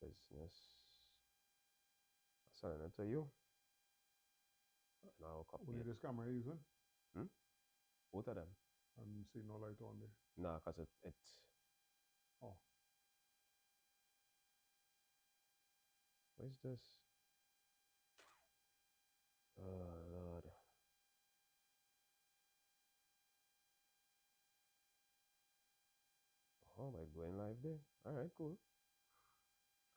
business. I'm sending it to you. And I'll copy Only it. this camera you're using? Both of them. And see no light on there. Nah, because it. Oh. What is this? Oh, Lord. Oh, by going live there. Alright, cool.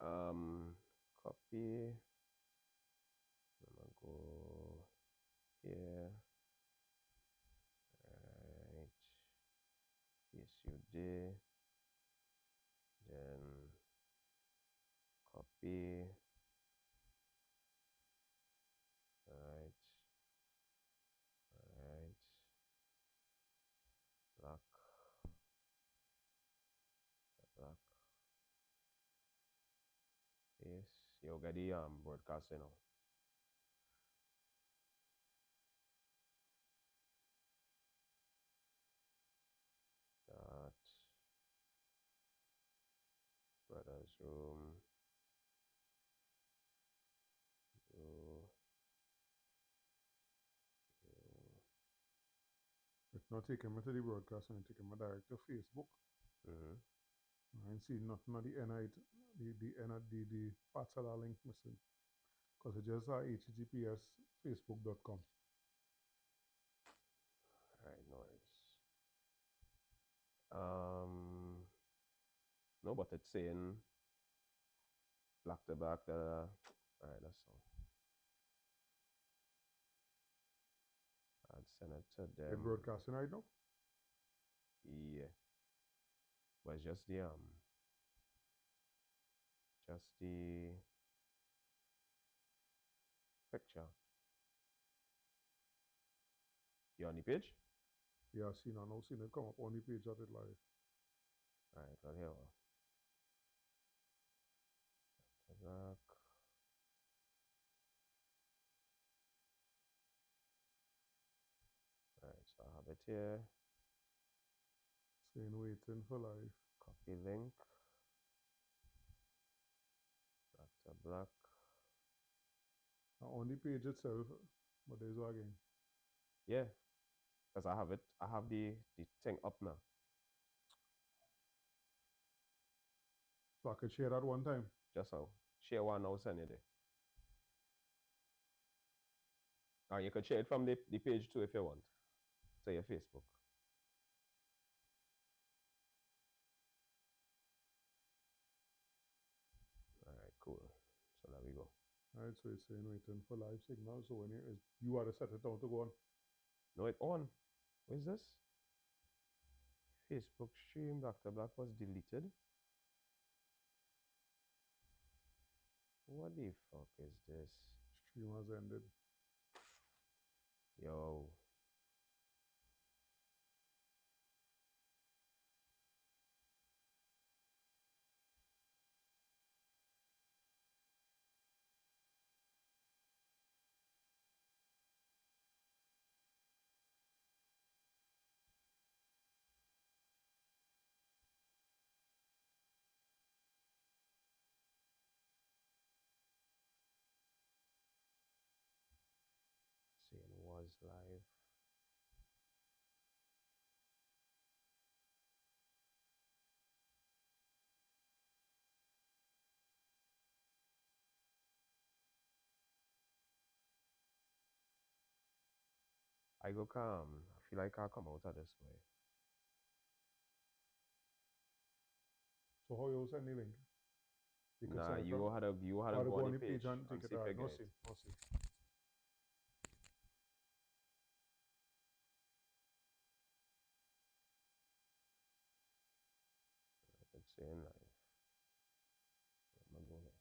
Copy. I'm gonna go here. Alright. Paste you there. Then copy. Alright. Black. Yes, you get the broadcasting now. That brother's room. It's not taking me to the broadcast and taking me direct to Facebook. I ain't see nothing at the end of it, the end of the parts of that link missing. Because it just https facebook.com. Alright, noise. No, but it's saying black to black. Alright, that's all. I'd send it to them. You're broadcasting right now? Yeah. But it's just the picture. You on the page? Yeah, I seen it come up on the page that it live. Alright, well here. Black. Alright, so I have it here. Saying waiting for live. Copy link. Black to black. On the page itself, but there's one again. Yeah. Because I have it. I have the thing up now. So I could share that one time. Just so. Share one now, send it there. Or you could share it from the page too if you want. To your Facebook. Alright, cool. So there we go. Alright, so it's saying waiting for live signal. So when you are to set it down to go on. No, it on. What is this? Facebook stream Black to Black was deleted. What the fuck is this? Stream has ended. Yo. Saying was live. I go come. I feel like I'll come out of this way. So how you send the link? You nah, you had to go on the page and take see if you get it. No see. It's saying live. I'm gonna go there.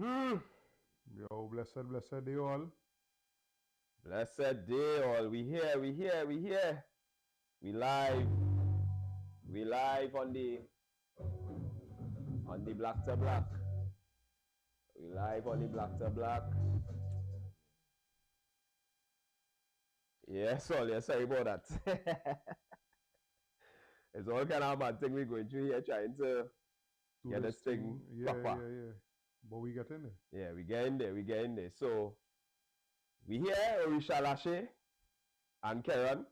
Yo, blessed day all. Blessed day all. We here. We live. We live on the Black to Black. We live on the Black to Black. Yes, all. Yeah, sorry about that. It's all kind of bad thing we're going through here, trying to get this thing proper. Yeah. But we get in there. Yeah, we get in there. So we here, Orisha Lashe and Karen.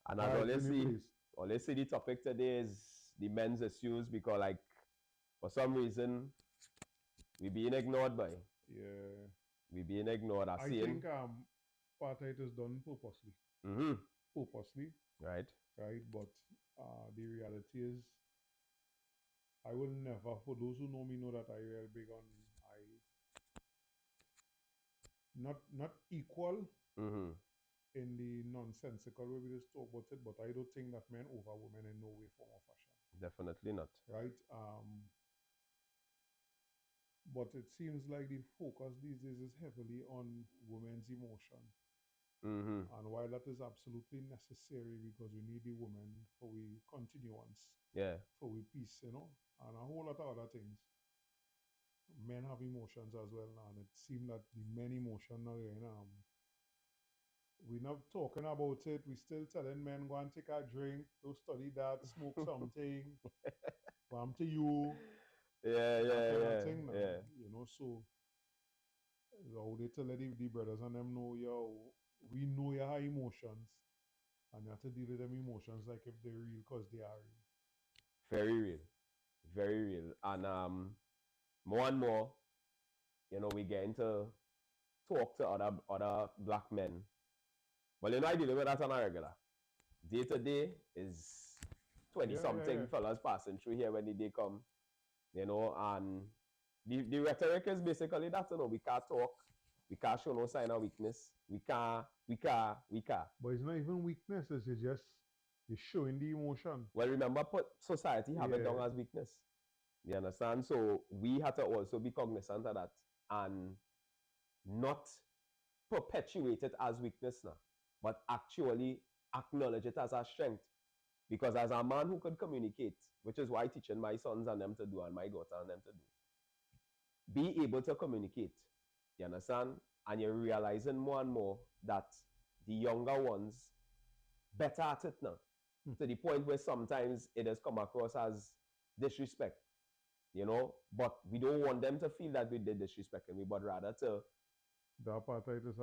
And as always see the topic today is the men's issues, because like for some reason we being ignored by. Yeah. We being ignored. I think apartheid is done purposely. Purposely. Right. But the reality is, I will never, for those who know me know that I real big on not equal in the nonsensical way we just talk about it, but I don't think that men over women in no way, form, or fashion. Definitely not. Right? But it seems like the focus these days is heavily on women's emotion. And while that is absolutely necessary, because we need the women for we continuance, for we peace, and a whole lot of other things. Men have emotions as well now, and it seems that the men emotion now, we're not talking about it. We still telling men, go and take a drink, go study that, smoke something, come to you. Yeah. So how they tell the brothers and them know, yo, we know you have emotions, and you have to deal with them emotions like if they're real, because they are real. Very real. And more and more, we getting to talk to other black men. Well, I deal with that on a regular. Day to day is 20-something fellas passing through here when the day come. And the rhetoric is basically that, we can't talk. We can't show no sign of weakness. We can't. But it's not even weakness, it's just you're showing the emotion. Well, remember, society have it down as weakness. You understand? So we have to also be cognizant of that and not perpetuate it as weakness now, but actually acknowledge it as a strength. Because as a man who could communicate, which is why I'm teaching my sons and them to do, and my daughter and them to do, be able to communicate. You understand? And you're realizing more and more that the younger ones better at it now. To the point where sometimes it has come across as disrespect. But we don't want them to feel that we did disrespecting me, but rather to. The apartheid is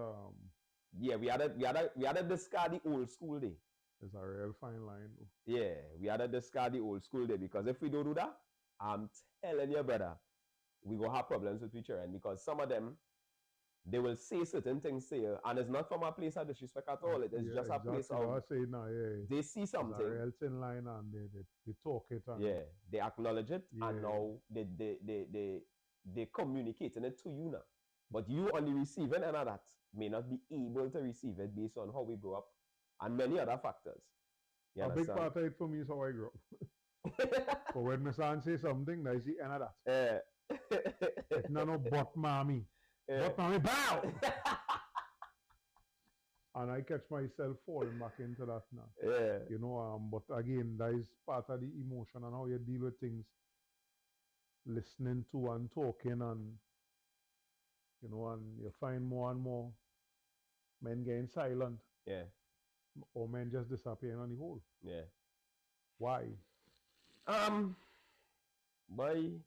Yeah, we had to discard the old school day. It's a real fine line. Yeah, we had to discard the old school day, because if we don't do that, I'm telling you, brother, we gonna have problems with each other. And because some of them, they will say certain things to you, and it's not from a place of disrespect at all. It is just a place of they see something. It's a real thin line, and they talk it. And they acknowledge it, and now they communicating it to you now. But you on the receiving end of that may not be able to receive it based on how we grow up and many other factors. A big part of it for me is how I grew up. But when my son say something, that's the end of that. It's not no but mommy. But mommy, bow! And I catch myself falling back into that now. But again, that is part of the emotion and how you deal with things. Listening to and talking, and and you find more and more men getting silent. Yeah. Or men just disappearing on the whole. Yeah. Why? By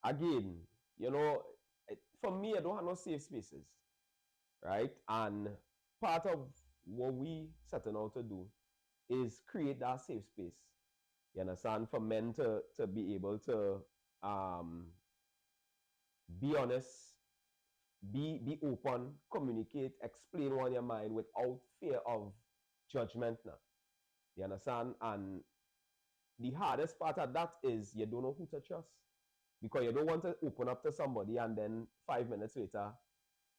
again, for me, I don't have no safe spaces, right? And part of what we setting out to do is create that safe space. You understand? For men to be able to be honest, be open, communicate, explain what on your mind without fear of judgment now. You understand? And the hardest part of that is you don't know who to trust. Because you don't want to open up to somebody and then 5 minutes later,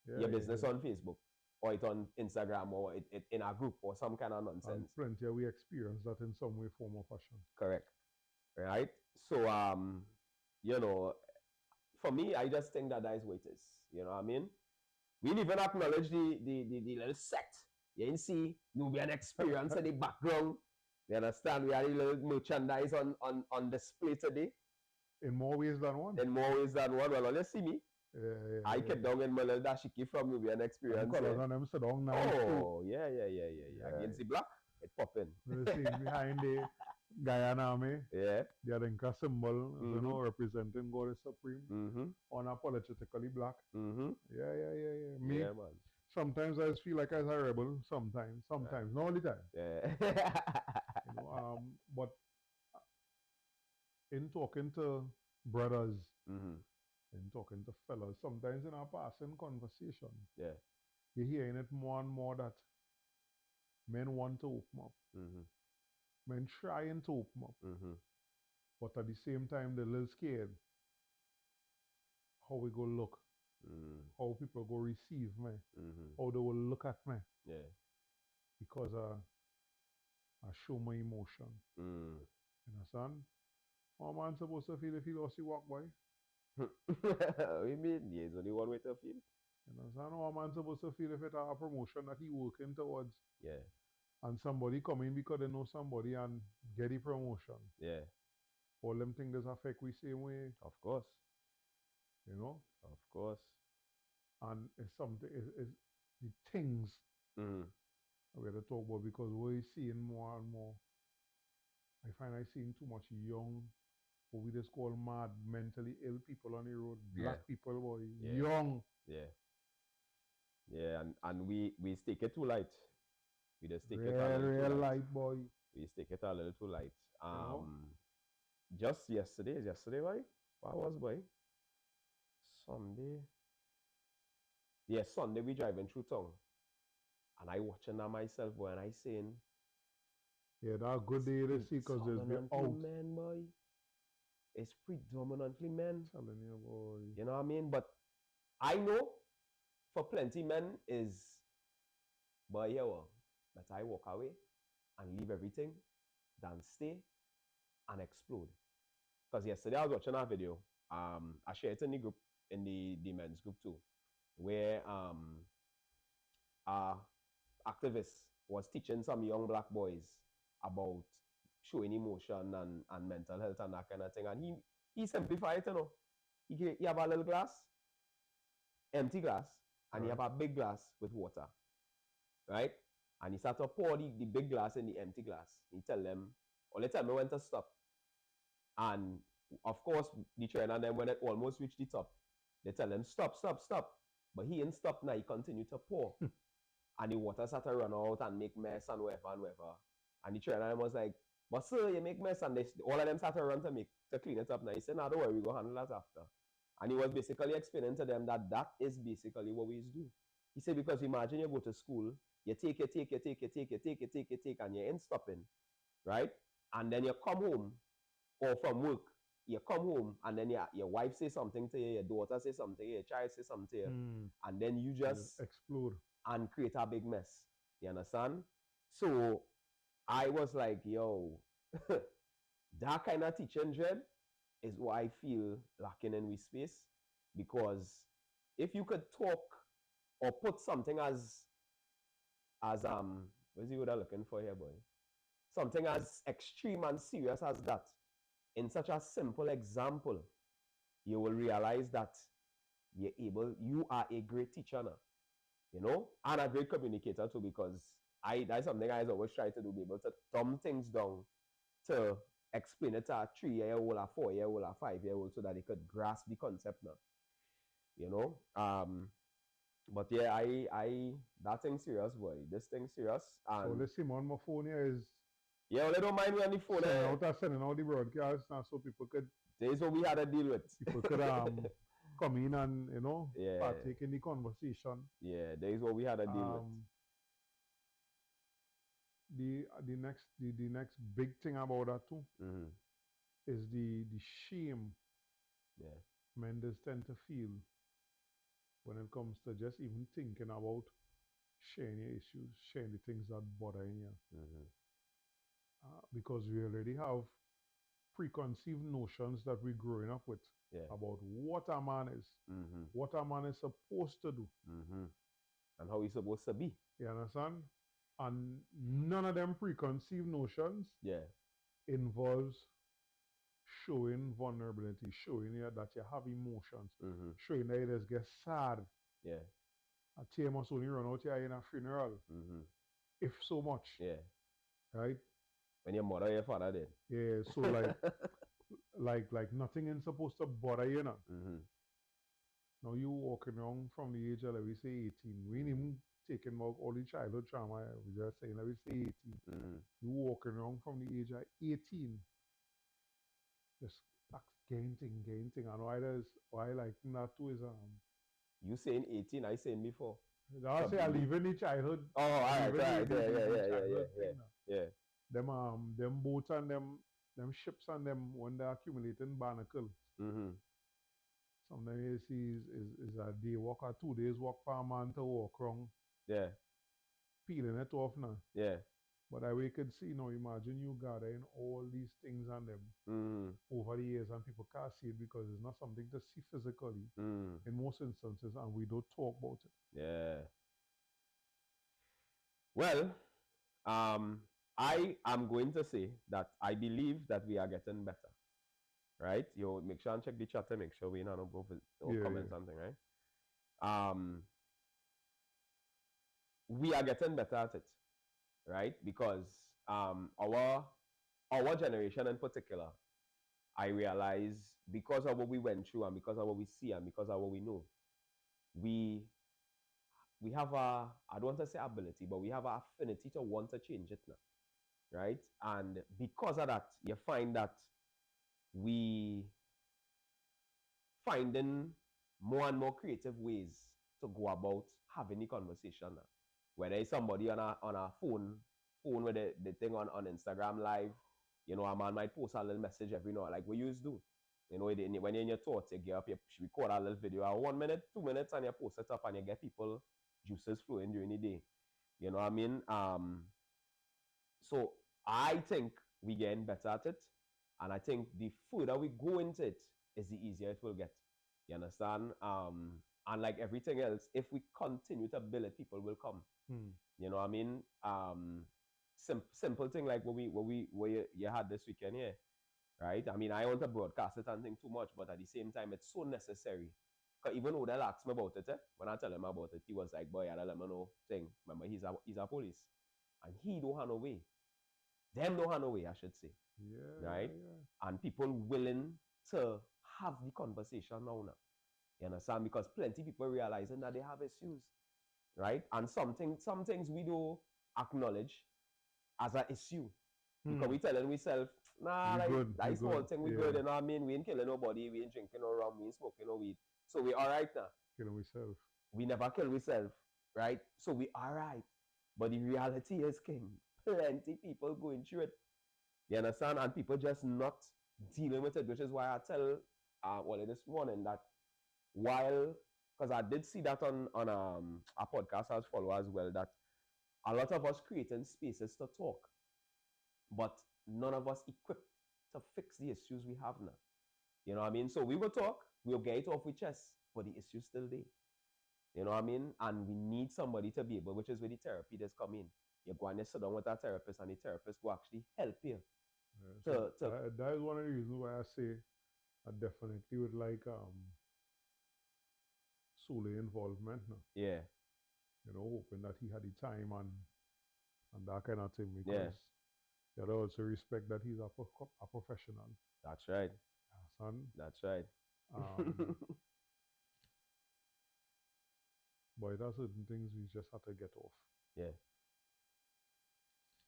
your business on Facebook, or it on Instagram, or it in a group, or some kind of nonsense. And plenty, we experience that in some way, form, or fashion. Correct. Right? So, for me, I just think that is what it is. You know what I mean? We didn't even acknowledge the little set. You can see Nubian experience in the background. You understand? We had a little merchandise on display today. In more ways than one. In more ways than one. Well, let's see me. I kept down in my little dashiki from Nubian experience. Colors on them sit down nice oh, yeah. Against the black, it popping. You see behind the Guyana Army. Yeah. They are the symbol, you know, representing God is supreme. Unapologetically black. Yeah. Me, yeah, man. sometimes I just feel like I was a rebel. Sometimes, not all the time. Yeah. You know, but in talking to brothers, in talking to fellas, sometimes in our passing conversation, you're hearing it more and more that men want to open up. Men trying to open up. But at the same time, they're a little scared how we go look, how people go receive me, how they will look at me. Yeah. Because I show my emotion. You understand? How man supposed to feel if he lost his walk, boy? What you mean? There's only one way to feel. You understand? How man supposed to feel if it's a promotion that he working towards? Yeah. And somebody come in because they know somebody and get the promotion. Yeah. All them things does affect we same way. Of course. You know? Of course. And it's something, it's the things we have to talk about, because we're seeing more and more. I find I seeing too much young, what we just call mad, mentally ill people on the road. Black people, boy. Young. Yeah. Yeah, and we take it too light. We just take it real light, boy. We take it a little too light. Just yesterday, boy? What was, boy? Sunday. Yeah, Sunday we driving through town. And I watching that myself, boy, and I saying, yeah, that's a good day to see, because there's been out. Men, boy. It's predominantly men. Telling you, boy. You know what I mean? But I know for plenty men is, boy, yeah, well, that I walk away and leave everything than stay and explode. Because yesterday I was watching a video. I shared it in the group, in the men's group too, where activist was teaching some young black boys about showing emotion and mental health and that kind of thing. And he simplified it, you know. He have a little glass, empty glass, and he have a big glass with water. Right? And he started to pour the big glass in the empty glass. He tell them, or they tell me when to stop. And of course, the trainer and then when it almost reached the top, they tell them, stop. But he didn't stop now, he continued to pour. And the water started to run out and make mess and whatever. And the trainer was like, but sir, you make mess. And all of them started to run to clean it up now. He said, no, don't worry, we go handle that after. And he was basically explaining to them that is basically what we do. He said, because imagine you go to school, you take, and you ain't stopping, right? And then you come home, or from work, you come home, and then your wife say something to you, your daughter say something to you, your child say something to you, and then you just explode and create a big mess. You understand? So I was like, yo, that kind of teaching dread is what I feel lacking in we space. Because if you could talk or put something as what's the word I'm looking for here, boy? Something as extreme and serious as that, in such a simple example, you will realize that you are a great teacher now, you know, and a great communicator too, because that's something I always try to do, be able to dumb things down to explain it to a 3-year-old, a 4-year-old, a 5-year-old, so that they could grasp the concept now, you know. But yeah, I that thing serious, boy. This thing serious. And so let's see, on my phone here is. Yeah, they don't mind me on the phone. Sending out the broadcast now, so people could. There's what we had to deal with. People could come in and, you know, partake in the conversation. Yeah, there's what we had to deal with. The next big thing about that too is the shame men just tend to feel when it comes to just even thinking about sharing your issues, sharing the things that bother you. Because we already have preconceived notions that we're growing up with about what a man is, what a man is supposed to do, and how he's supposed to be. You understand? And none of them preconceived notions involves showing vulnerability, showing you that you have emotions, showing that you just get sad. A tear must only run out here in a funeral, if so much. Right? When your mother or your father did. Yeah, so like nothing is supposed to bother you now. Now you walking around from the age of, let me say, 18. We ain't even taking about all the childhood trauma. We just saying, let me say 18. You walking around from the age of 18. Just getting thing. And why like that too is you saying 18, I saying before. I say I leave in the childhood. Oh, alright, yeah. Them boats and them ships and them when they're accumulating barnacles. Sometimes you see is a day walk or 2 days walk for a man to walk around. Peeling it off now. But I we could see now, imagine you gathering all these things on them over the years and people can't see it because it's not something to see physically in most instances, and we don't talk about it. Well, I am going to say that I believe that we are getting better. Right? You make sure and check the chat to make sure we don't go comment something, right? We are getting better at it. Right? Because our generation in particular, I realize because of what we went through and because of what we see and because of what we know, we have I don't want to say ability, but we have an affinity to want to change it now. Right? And because of that, you find that we finding more and more creative ways to go about having the conversation now. Whether it's somebody on a phone with the thing on Instagram live, you know, a man might post a little message every now, like we used to do. You know, when you're in your thoughts, you get up, you record a little video, 1 minute, 2 minutes, and you post it up and you get people juices flowing during the day. You know what I mean? So I think we're getting better at it. And I think the further we go into it, is the easier it will get. You understand? And like everything else, if we continue to build it, people will come. You know what I mean? Simple thing like what you had this weekend here, right? I mean, I want to broadcast it and think too much, but at the same time, it's so necessary. Because even Odell asked me about it, when I tell him about it, he was like, boy, I don't let me know thing. Remember, he's a police. And he don't have no way. Them don't have no way, I should say. Right? And people willing to have the conversation now. You understand? Because plenty people realizing that they have issues. Right? And some things we do acknowledge as an issue. Because we telling ourselves, nah, that small thing we good, you know what I mean? We ain't killing nobody, we ain't drinking no rum, we ain't smoking no weed. So we alright now. Killing ourselves. We never kill ourselves, right? So we alright. But the reality is, King, plenty people going through it. You understand? And people just not dealing with it, which is why I tell this morning that while, because I did see that on a podcast I follow as well, that a lot of us creating spaces to talk, but none of us equipped to fix the issues we have now. You know what I mean? So we will talk, we'll get it off with chest, but the issue's still there. You know what I mean? And we need somebody to be able, which is where the therapy does come in. You go and you sit down with a therapist, and the therapist will actually help you. That is one of the reasons why I say I definitely would like Sule involvement now. Yeah. You know, hoping that he had the time and that kind of thing, because you gotta also respect that he's a professional. That's right. Son. That's right. But there are certain things we just have to get off. Yeah.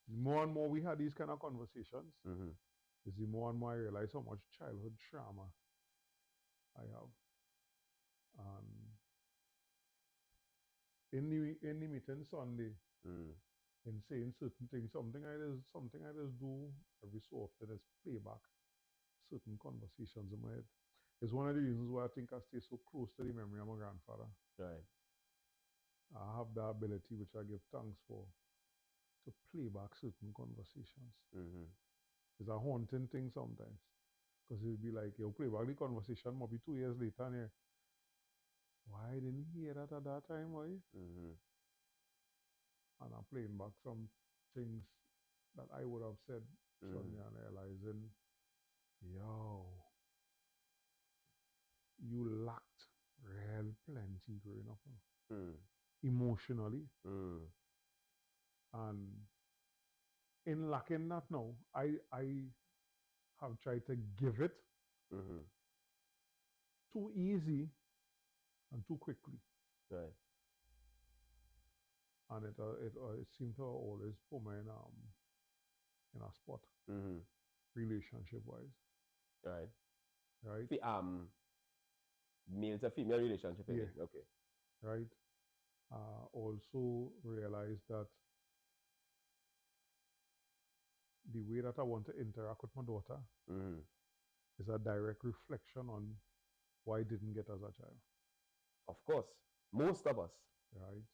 The more and more we had these kind of conversations, is the more and more I realize how much childhood trauma I have. In the meeting Sunday, in saying certain things, something I just do every so often is play back certain conversations in my head. It's one of the reasons why I think I stay so close to the memory of my grandfather. Right. I have the ability, which I give thanks for, to play back certain conversations. It's a haunting thing sometimes. Because it'd be like, you'll play back the conversation maybe 2 years later and you're, why didn't he hear that at that time, why? Mm-hmm. And I'm playing back some things that I would have said suddenly and realizing, yo, you lacked real plenty growing up. Emotionally. And in lacking that now, I have tried to give it too easy and too quickly. Right. And it seemed to always put me in a spot, relationship wise. Right. Right. Male to female relationship. Yeah. Again. Okay. Right. Also realized that the way that I want to interact with my daughter is a direct reflection on why I didn't get as a child. Of course. Most of us. Right.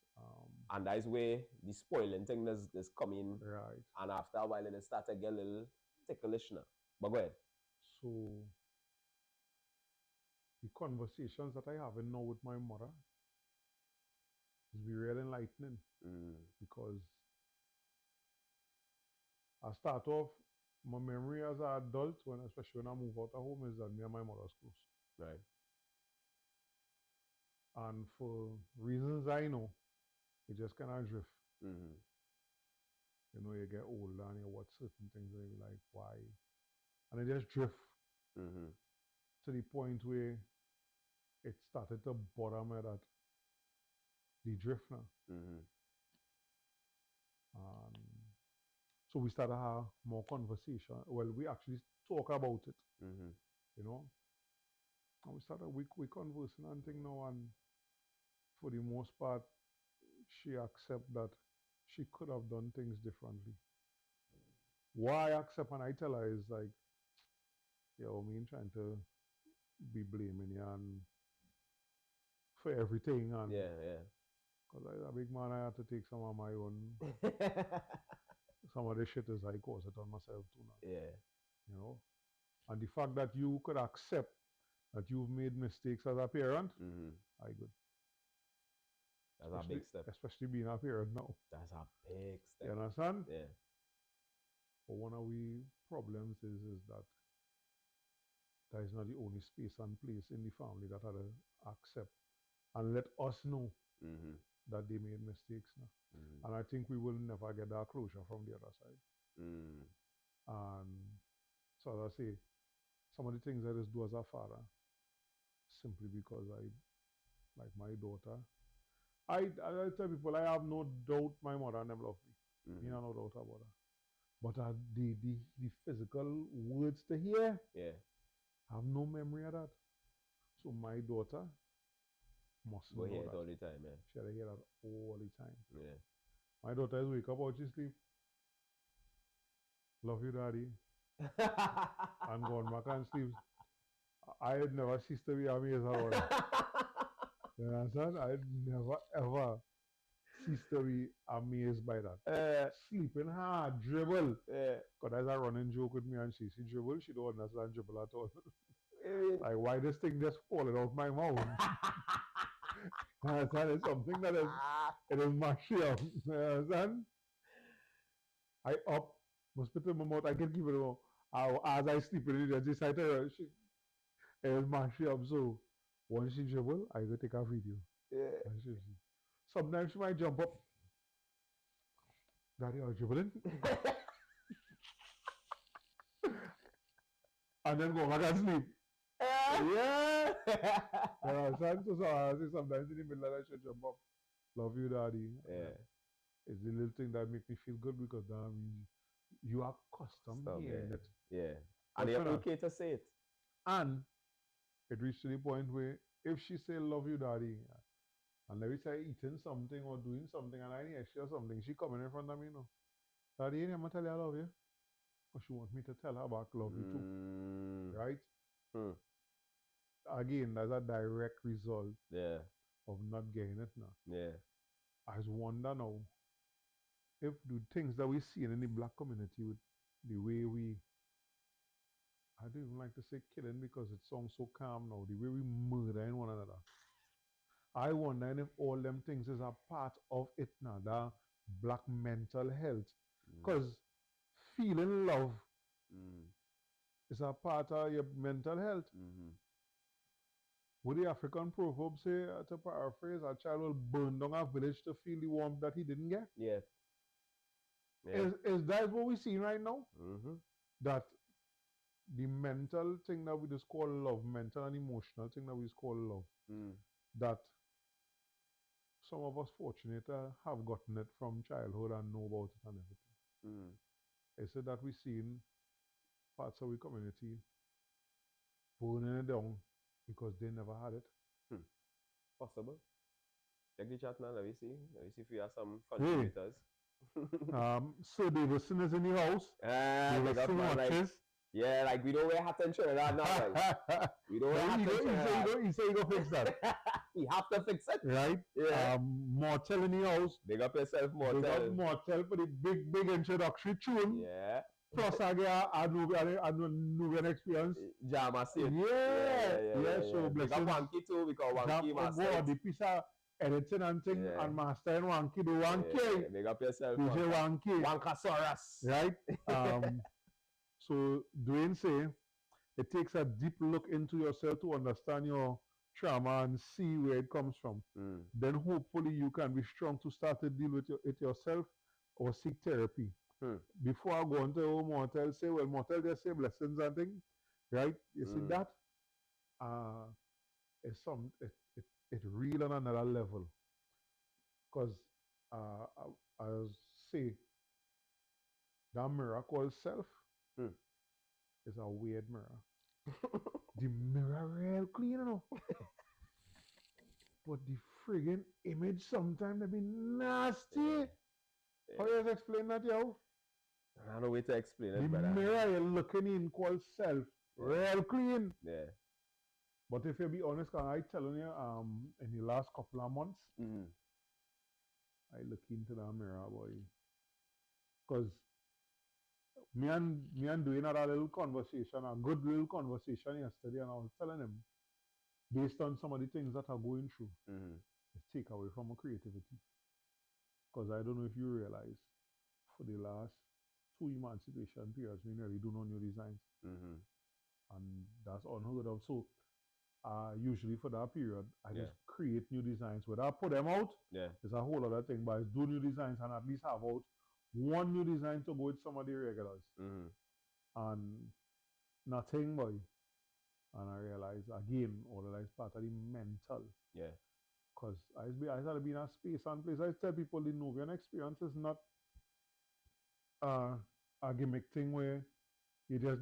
And that's where the spoiling thing is coming. Right. And after a while, it start to get a little ticklish now. But go ahead. So, the conversations that I have now with my mother is real enlightening. Because I start off, my memory as an adult, especially when I move out of home, is that me and my mother's close. Right. And for reasons I know, it just kind of drift. You know, you get older and you watch certain things and you're like, why? And it just drift to the point where it started to bother me that the drift now. So we started to have more conversation. Well, we actually talk about it, you know. And we started, we conversing and thing now, and for the most part, she accept that she could have done things differently. Why I accept and I tell her is like, yo, me trying to be blaming you and for everything. And yeah. Because I'm a big man, I had to take some of my own. Some of the shit is I cause it on myself too now. Yeah. You know? And the fact that you could accept that you've made mistakes as a parent, I good. That's a big step. Especially being a parent now. That's a big step. You understand? Yeah. But one of the problems is that that is not the only space and place in the family that I accept and let us know that they made mistakes now. And I think we will never get that closure from the other side. And so as I say, some of the things I just do as a father, simply because I like my daughter. I tell people I have no doubt my mother never loved me. Me no doubt about her. But the physical words to hear, I have no memory of that. So my daughter must know hear that. it all the time, yeah. She had to hear that all the time. Yeah. My daughter is wake up out she sleep. Love you, daddy. And go on back and sleep. I had never ceased to be amazed about it. You understand? I never ever ceased to be amazed by that. Sleeping hard, dribble. Because there's a running joke with me and she dribble, she don't understand dribble at all. Like, why this thing just falling out my mouth? You understand? It's something that it is mashy up. You understand? I up, must put it in my mouth, I can keep it on. As I sleep in it, just it is mashy up. So once she dribble, I go take a video. Yeah. Sometimes she might jump up. Daddy, are you dribbling? And then go back and sleep. Yeah. So I say sometimes in the middle of that she jump up. Love you, daddy. Yeah. It's the little thing that make me feel good because that means you are accustomed hearing it. Yeah. And you're okay to say it. And it reached to the point where if she say love you, daddy, and let me say eating something or doing something and I hear she or something, she coming in front of me, no. Daddy, I'm gonna tell you I love you. But she want me to tell her back love you too. Right? Again, that's a direct result of not getting it now. Yeah. I just wonder now if the things that we see in the black community with the way we I don't even like to say killing because it sounds so calm now. The way we murdering one another. I wonder if all them things is a part of it now, that black mental health. Because feeling love is a part of your mental health. What the African proverb say, to paraphrase, a child will burn down a village to feel the warmth that he didn't get? Yeah. Is that what we see right now? That the mental thing that we just call love, mental and emotional thing that we just call love, that some of us fortunate have gotten it from childhood and know about it and everything. I said that we seen parts of the community burning it down because they never had it. Possible. Check the chat now. Let me see. Let me see if we have some contributors. So Davison is in the house. Davison watches. Yeah, like we don't wear hat in Trinidad now. Like. We don't wear hat in Trinidad. He say he go fix that. He have to fix it. Right? Yeah. Mortel in the house. Big up yourself, Mortel. Big up Mortel for the big introductory tune. Yeah. Plus I get a Nubian experience. Jama said. Yeah. So big up Wanky too, because Wanky master. The piece of editing and thing and master and Wanky, the Wanky. Big up yourself. DJ Wanky. Wankasaurus. Right? So Dwayne say, it takes a deep look into yourself to understand your trauma and see where it comes from. Then hopefully you can be strong to start to deal with it yourself or seek therapy. Before I go on to Mortel say, well, Mortel just say blessings and things, right? You see that? It's real on another level. Because I say that mirror called self is a weird mirror. The mirror real clean, you know. But the friggin' image sometimes they be nasty. How you explain that, yo? I don't know way to explain it. The mirror you're looking in called self. Real clean. Yeah. But if you be honest, I telling you, in the last couple of months, I look into that mirror, boy. Because me and doing a little conversation, a good little conversation yesterday, and I was telling him, based on some of the things that are going through, it's take away from our creativity. Because I don't know if you realize, for the last 2 emancipation periods, we nearly do no new designs. And that's unheard of. So usually for that period, I just create new designs. Whether I put them out, it's a whole other thing. But I do new designs and at least have out one new design to go with some of the regulars. And nothing, boy. And I realized again, all of that is part of the mental. Yeah. Because I started being a space and place. I tell people the Nubian experience is not a gimmick thing where you just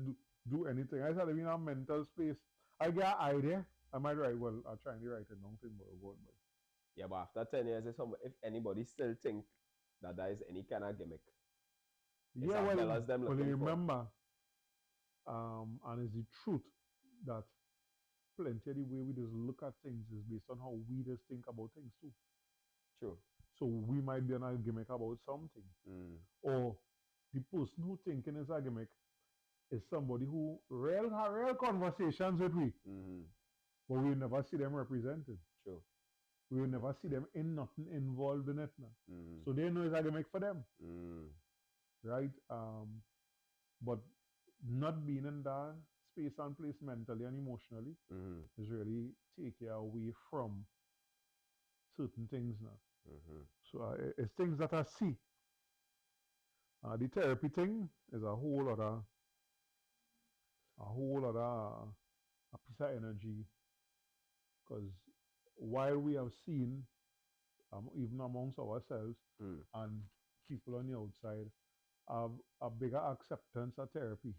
do anything. I started being a mental space. I get an idea. I might write, well, I'll try and write it down thing, but yeah, but after 10 years, if anybody still think that is any kind of gimmick, yeah, well, you remember, and it's the truth that plenty of the way we just look at things is based on how we just think about things too. True. So we might be on a gimmick about something. Or the person who thinking is a gimmick is somebody who real conversations with we. But we never see them represented. True. We will never see them in nothing involved in it now. So they know it's a gimmick for them. Right? But not being in that space and place mentally and emotionally is really take you away from certain things now. So it's things that I see. The therapy thing is a whole other a piece of energy. Because while we have seen, even amongst ourselves and people on the outside, have a bigger acceptance of therapy.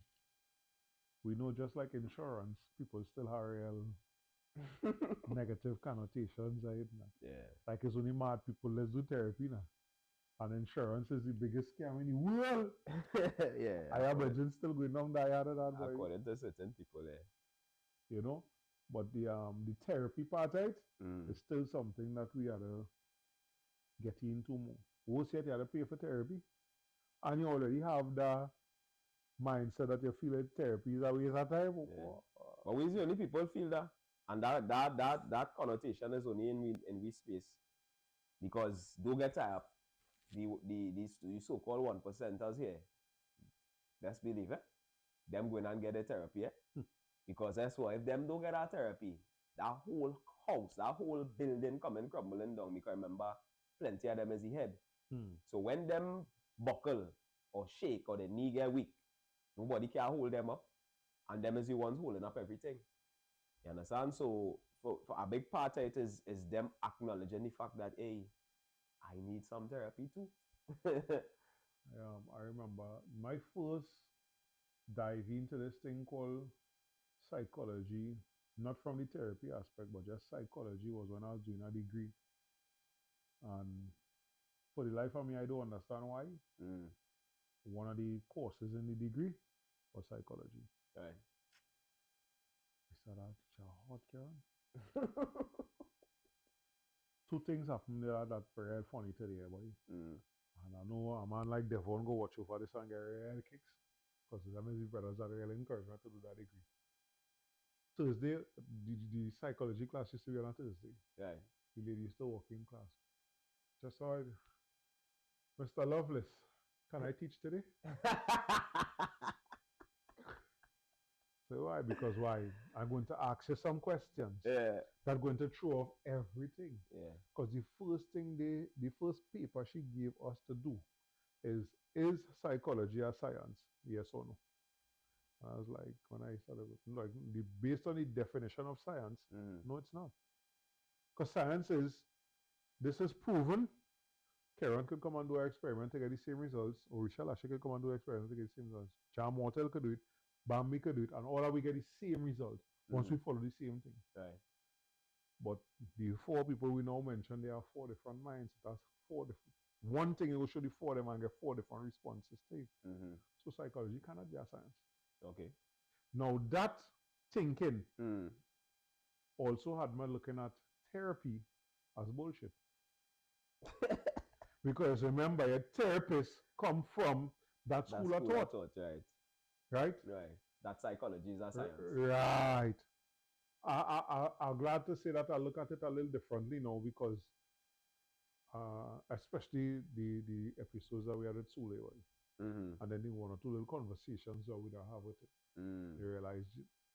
We know just like insurance, people still have real negative connotations. Like it's only mad people, let's do therapy now. And insurance is the biggest scam in the world. I imagine still going down that yard of that. According to certain people there. You know? But the therapy part, right, is still something that we are to get into more. Once you have to pay for therapy, and you already have the mindset that you feel like therapy is a waste of time. Yeah. But we only people feel that, and that connotation is only in we space, because don't get tired. The so-called 1%ers here, best believe it, them going and get a therapy, because that's what, if them don't get that therapy, that whole house, that whole building coming crumbling down. Because remember, plenty of them is the head. So when them buckle or shake or the knee get weak, nobody can hold them up, and them is the ones holding up everything. You understand? So for a big part of it is them acknowledging the fact that, hey, I need some therapy too. I remember my first dive into this thing called psychology, not from the therapy aspect, but just psychology, was when I was doing a degree. And for the life of me, I don't understand why. One of the courses in the degree was psychology. Right. I said, hot, Karen. Two things happened there that very funny today, boy. And I know a man like Devon go watch over this and get real kicks, because them is the brothers that really encourage me to do that degree. Thursday, the psychology class used to be on a Thursday. Right. The lady used to walk in class. Just saw it. Mr. Loveless, can I teach today? So why? Because why? I'm going to ask you some questions. Yeah. That's going to throw off everything. Yeah. Because the first paper she gave us to do is psychology a science? Yes or no? I was like, when I started, like, based on the definition of science, no, it's not. Because science is, this is proven. Karen could come and do an experiment to get the same results, or Richelle Ashley could come and do an experiment to get the same results. Jam Mortel could do it, Bambi could do it, and all of we get the same result once we follow the same thing. Right. But the four people we now mentioned, they have four different minds. That's four different. One thing, it will show the four of them and get four different responses to it. So psychology cannot be a science. Okay. Now that thinking also had me looking at therapy as bullshit. Because remember, a therapist come from that school of thought. Right. Right? Right. That psychology is a science. Right. I'm glad to say that I look at it a little differently now, because especially the episodes that we had at Sule, and then the one or two little conversations that we have with it, you realize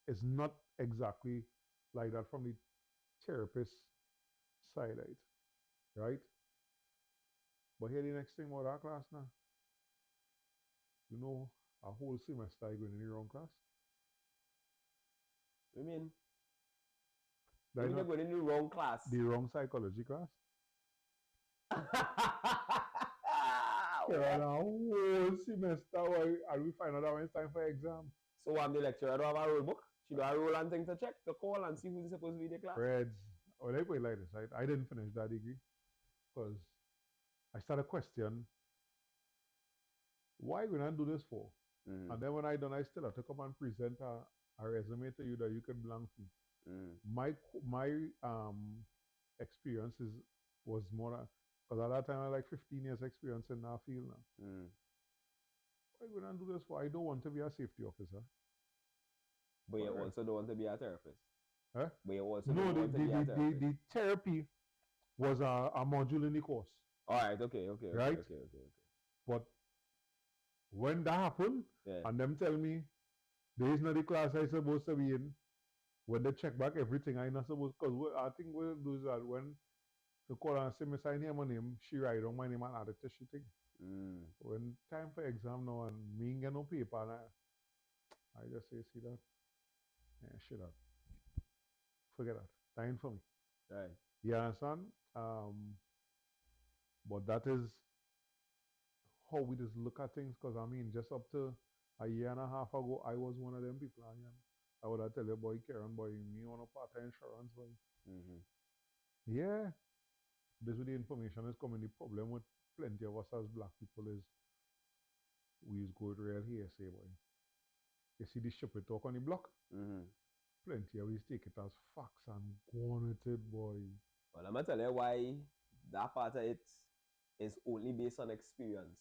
it's not exactly like that from the therapist side, right? But here the next thing about our class now, you know, a whole semester I going in the wrong class. You mean? You're going in the wrong class? The wrong psychology class. A whole semester, and we find out that when it's time for exam. So I'm the lecturer, do I have a rule book? She do a rule and thing to check, to call and see who's supposed to be in the class? Reds. Well, they put it like this, right? I didn't finish that degree because I started question, why we not do this for? And then when I done, I still have to come and present a resume to you that you can blank me. My experience was more, because at that time I had like 15 years experience in that field now. Why we not do this for? I don't want to be a safety officer. But you also don't want to be a therapist. Huh? But you also no, don't want to be a therapist. The therapy was a module in the course. All right, okay. Right? Okay. But when that happened, and them tell me there is not the class I supposed to be in, when they check back everything I not supposed, because I think we'll do is that when the call and say me sign here my name, she write down my name and add it to she thing. When time for exam now and me ain't get no paper, and I just say, see that? Yeah, shit up. Forget that. Time for me. Right. You understand? But that is how we just look at things, because I mean, just up to a year and a half ago, I was one of them people. I would have tell you, boy, Karen, boy, me on a part-time insurance, boy. Yeah. This with the information is coming. The problem with plenty of us as black people is we use good real hearsay, boy. You see the ship we talk on the block? Plenty of us take it as facts and go on with it, boy. Well, I'm going to tell you why that part of it is only based on experience,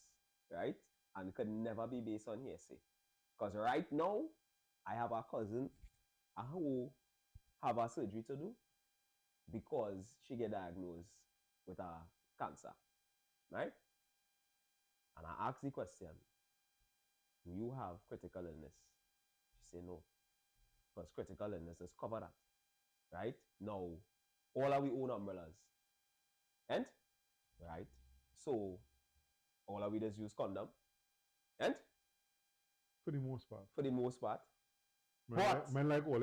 right? And could never be based on hearsay. Because right now, I have a cousin who have a surgery to do because she get diagnosed with a cancer, right? And I asked the question, do you have critical illness? She said no, because critical illness is covered that, right? Now, all of we own umbrellas, and right? So, all of we just use condom, and For the most part. for the most part. Men like all,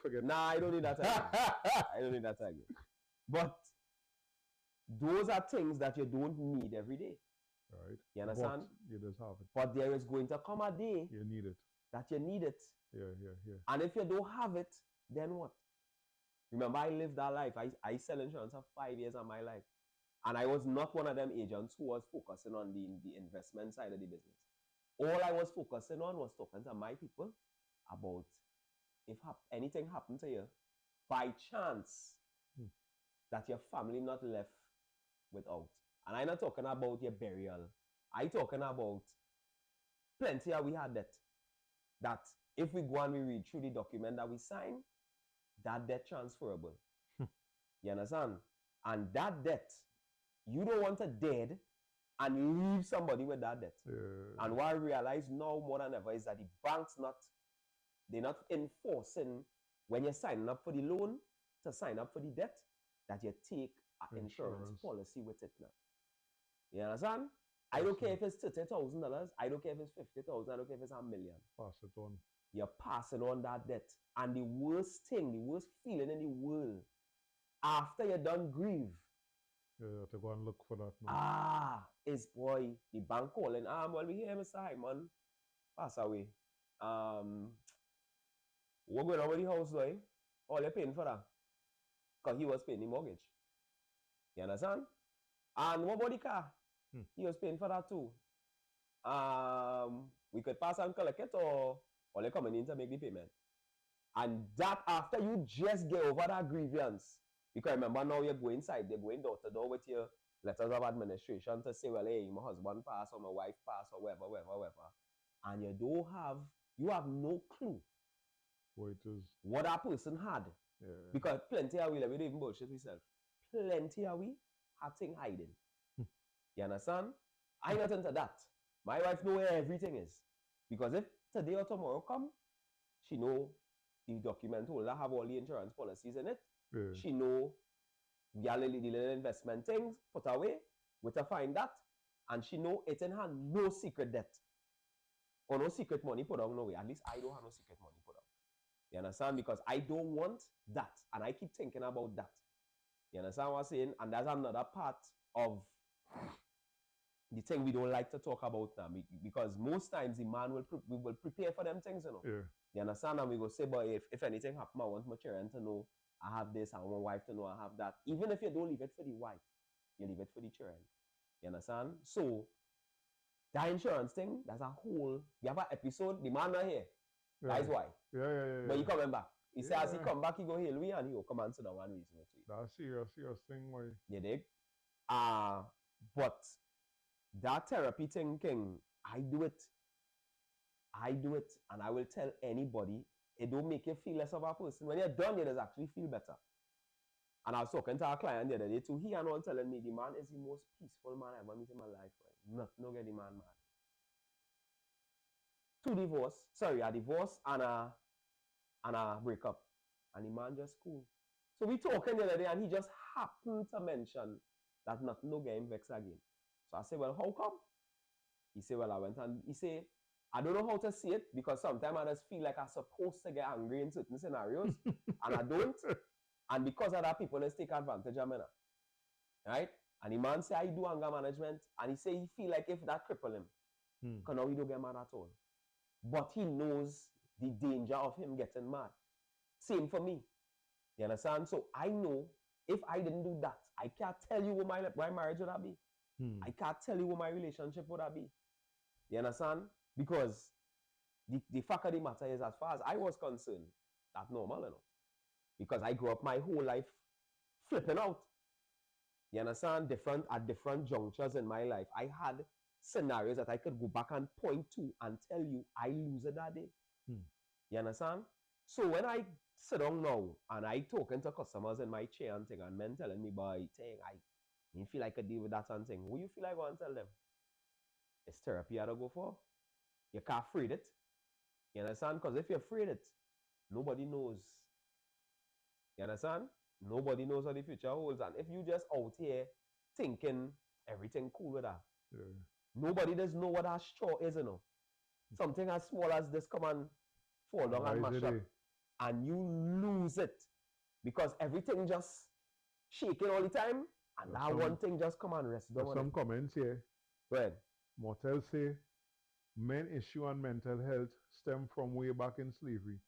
forget. Nah, I don't need that again. I don't need that again. But those are things that you don't need every day. Right. You understand? But you just have it. But there is going to come a day you need it. that you need it. Yeah. And if you don't have it, then what? Remember, I lived that life. I sell insurance for 5 years of my life. And I was not one of them agents who was focusing on the investment side of the business. All I was focusing on was talking to my people about if anything happened to you, by chance, that your family not left without. And I'm not talking about your burial. I'm talking about plenty of we had debt. That if we go and we read through the document that we sign, that debt transferable. You understand? And that debt, you don't want a dead and leave somebody with that debt. And what I realize now more than ever is that the banks they're not enforcing when you're signing up for the loan to sign up for the debt that you take an insurance policy with it now. You understand? I don't care if it's $30,000. I don't care if it's $50,000. I don't care if it's $1 million. Pass it on. You're passing on that debt. And the worst thing, the worst feeling in the world, after you're done grieve, to go and look for that now. is boy, the bank calling. Well, we hear Mr. Hyman pass away. What going on with the house, boy? All you're paying for that. Because he was paying the mortgage. You understand? And what about the car? He was paying for that too. We could pass and collect it, or they're coming in to make the payment. And that after you just get over that grievance, because remember now you're going inside, they're going door to door with your letters of administration to say, well, hey, my husband passed or my wife passed or whatever. And you have no clue what that person had. Because plenty of we don't even bullshit ourselves. Plenty of we have things hiding. You understand? I'm not into that. My wife know where everything is. Because if today or tomorrow come, she know the document holder have all the insurance policies in it. She know the little investment things put away, with her find that, and she know it in her no secret debt. Or no secret money put out no way. At least I don't have no secret money put out. You understand? Because I don't want that. And I keep thinking about that. You understand what I'm saying? And that's another part of the thing we don't like to talk about now. Because most times the man we will prepare for them things, you know. You understand? And we go say, but if anything happen, I want my children to know I have this, I want my wife to know I have that. Even if you don't leave it for the wife, you leave it for the children. You understand? So that insurance thing, that's a whole, we have an episode, the man not here. That's why. But he coming back. He says as he come back, he go hail me and he will come and sit down and reason with you. That's serious thing, why? You dig? But that therapy thinking, I do it. And I will tell anybody, it don't make you feel less of a person. When you're done, you just actually feel better. And I was talking to our client the other day too. He and all telling me the man is the most peaceful man I ever met in my life. Right? No get the man mad. A divorce and a breakup. And the man just cool. So we talking the other day and he just happened to mention that nothing no get him vexed again. So I said, well, how come? He said, well, I went and he said, I don't know how to see it because sometimes I just feel like I'm supposed to get angry in certain scenarios and I don't. And because of that, people just take advantage of me now. Right? And the man say, I do anger management. And he say he feel like if that cripple him, because now he don't get mad at all. But he knows the danger of him getting mad. Same for me. You understand? So I know if I didn't do that, I can't tell you what my marriage would have be. I can't tell you what my relationship would have be. You understand? Because the fact of the matter is, as far as I was concerned, that's normal, you know. Because I grew up my whole life flipping out. You understand? At different junctures in my life, I had scenarios that I could go back and point to and tell you I lose it that day. You understand? So when I sit down now and I talking to customers in my chair and thing, and men telling me, boy, thing, I didn't feel like I could deal with that and thing. What you feel like going to tell them? It's therapy you have to go for. You can't afraid it. You understand? Because if you're afraid it, nobody knows. You understand? Nobody knows what the future holds. And if you just out here thinking everything cool with that, nobody does know what that straw is, you know. Something as small as this come and fall down and mash up, and you lose it because everything just shaking all the time, and that one thing just come and rest down. Some comments here. Go ahead. Mortel say men issue on mental health stem from way back in slavery.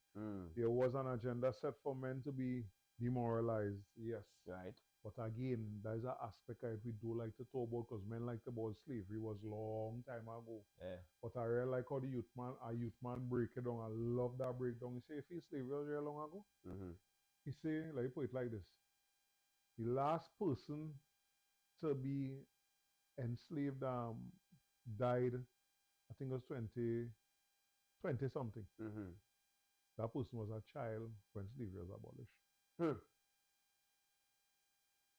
There was an agenda set for men to be demoralized. Yes. Right. But again, there's an aspect that we do like to talk about because men like to about slavery was long time ago. Yeah. But I really like how the youth man break it down. I love that breakdown. He say, if he slavery was really long ago, he say, like put it like this. The last person to be enslaved died, I think it was 20 something. That person was a child when slavery was abolished.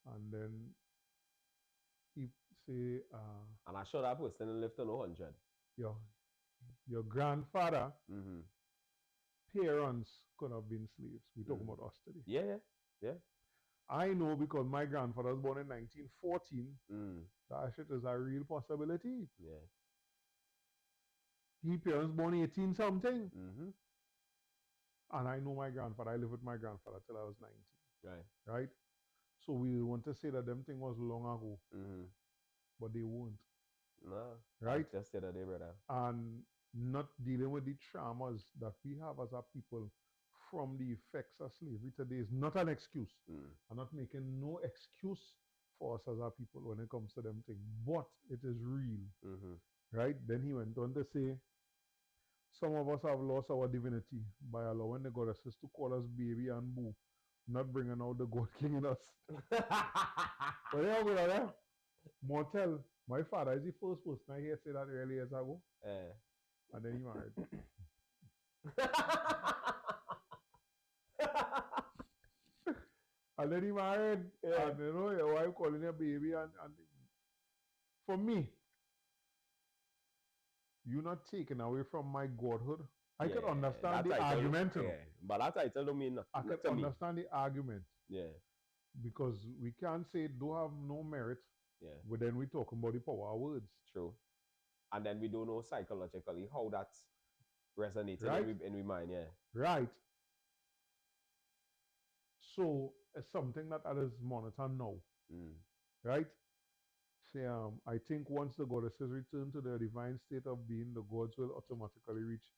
And then he say, and I'm sure that person lived to 100. Your grandfather, parents could have been slaves. We're talking about us today. Yeah. I know because my grandfather was born in 1914. That shit is a real possibility. Yeah. His parents born 18 something. And I know my grandfather. I lived with my grandfather till I was 19. Right? So we want to say that them thing was long ago. But they won't. No. Right? Just the other day, brother. And not dealing with the traumas that we have as a people from the effects of slavery today is not an excuse. I'm not making no excuse for us as a people when it comes to them things. But it is real. Right? Then he went on to say, some of us have lost our divinity by allowing the goddesses to call us baby and boo, not bringing out the God King in us. But yeah, brother, Mortel, my father is the first person I hear say that early years ago. And then he married. And then he married. And you know, your wife calling your baby and for me, you're not taking away from my godhood. I can understand the argument. But that title don't mean nothing. I can understand the argument. Yeah. Because we can't say it do have no merit. Yeah. But then we talking about the power of words. True. And then we don't know psychologically how that's resonating in my mind. Yeah. Right. So it's something that others monitor now. Right? Say, I think once the goddesses return to their divine state of being, the gods will automatically reach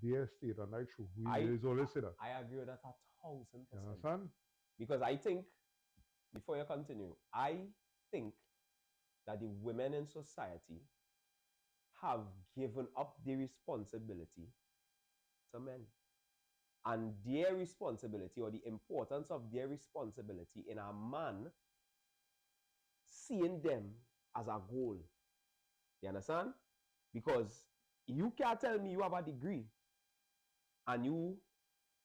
their state. And that's true. We always say that. I agree with that 1,000%. You understand? Because I think, before you continue, I think that the women in society have given up the responsibility to men. And their responsibility, or the importance of their responsibility in a man seeing them as a goal. You understand? Because you can't tell me you have a degree and you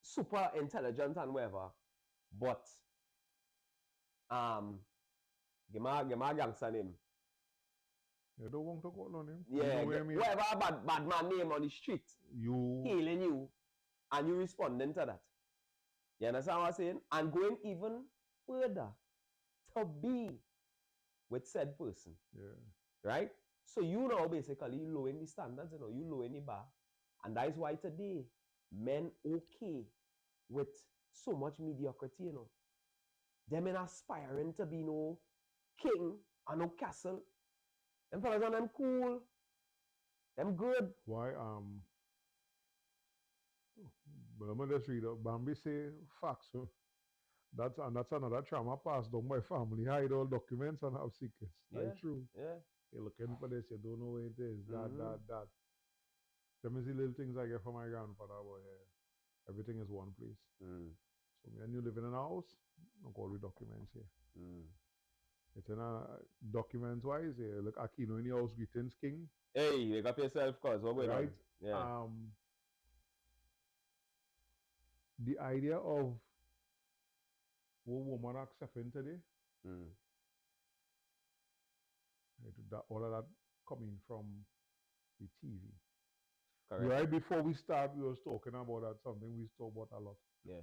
super intelligent and whatever, but give my gangster name. You don't want to call on him? Yeah, whatever bad man name on the street, hailing you, and you responding to that. You understand what I'm saying? And going even further to be with said person. Yeah. Right? So you now basically lowering the standards, you know, you lowering the bar. And that is why today men okay with so much mediocrity, you know. Them in aspiring to be no king and no castle. Them fellas and them cool. Them good. Why but I'm gonna just read up. Bambi say facts. So that's another trauma passed down by family. Hide all documents and have secrets. That's true. Yeah. You're looking for this, you don't know where it is. That. Them is the little things I get from my grandfather, but everything is one place. So me and you live in a house, I've got all the documents here. It's in a documents wise. Look, Aquino in the house greetings king, Hey, wake up yourself, cuz. What going right? on? Yeah. The idea of what woman accepting today, Mm. that all of that coming from the TV. Correct. Right before we start, we was talking about that, something we talk about a lot. Yeah.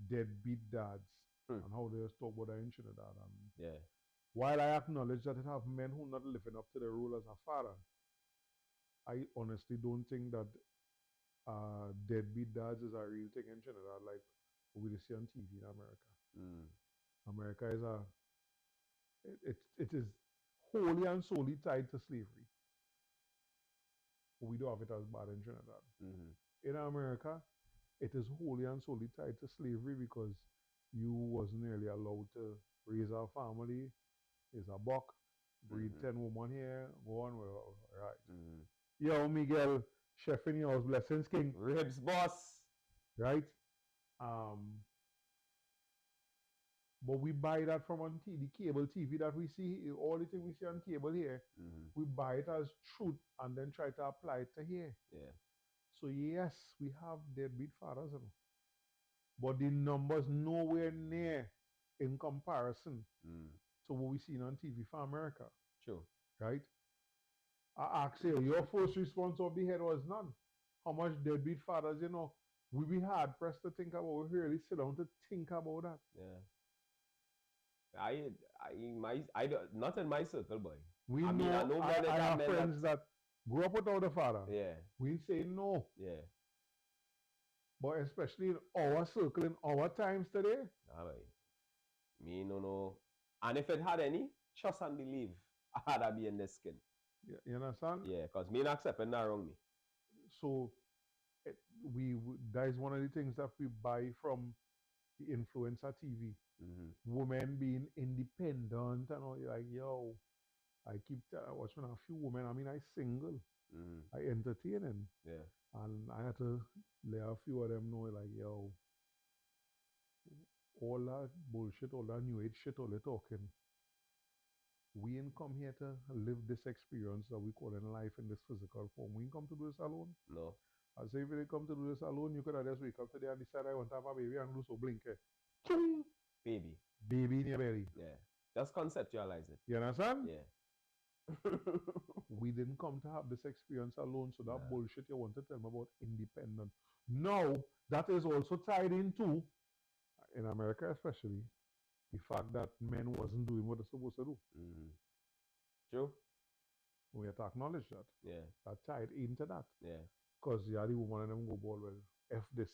Deadbeat dads Hmm. and how they just talk about that in Trinidad. And Yeah. while I acknowledge that it have men who not living up to the role as a father, I honestly don't think that deadbeat dads is a real thing in Trinidad, like we see on TV in America. Mm. America is it is wholly and solely tied to slavery. We don't have it as bad in Trinidad. Mm-hmm. In America, it is wholly and solely tied to slavery because you wasn't really allowed to raise a family, is a buck, breed 10 women here, go on, well, right. Yo, Miguel, chef in your house, blessings king. Ribs, boss. Right? Um, but we buy that from on the cable TV that we see, all the things we see on cable here, we buy it as truth and then try to apply it to here. Yeah. So yes, we have deadbeat fathers, you know, but the numbers nowhere near in comparison to what we seen on TV for America. True. Right? I ask you, your first response of the head was none. How much deadbeat fathers, you know, we be hard pressed to think about. We really sit down to think about that. Yeah. I don't, not in my circle, boy. I have friends that grew up without a father. Yeah. We say no. Yeah. But especially in our circle, in our times today. Me no know. And if it had any, trust and believe, I had to be in this skin. Yeah, you understand? Yeah, because me not accepting that wrong me. So that is one of the things that we buy from the influencer TV. Women being independent and all. You're like, yo, I keep watching a few women. I mean, I single. I entertaining. Yeah. And I had to let a few of them know, like, yo, all that bullshit, all that new age shit, all they talking. We ain't come here to live this experience that we call in life in this physical form. We ain't come to do this alone. No. I say if you come to do this alone, you could have just wake up today and decide I want to have a baby and do so blink it. Baby. Baby in your belly. Yeah. Just conceptualize it. You understand? Yeah. We didn't come to have this experience alone, so that bullshit you want to tell me about independent. Now, that is also tied into, in America especially, the fact that men wasn't doing what they're supposed to do. True. We have to acknowledge that. Yeah. That tied into that. Yeah. Because the woman and them go ball, well, F this.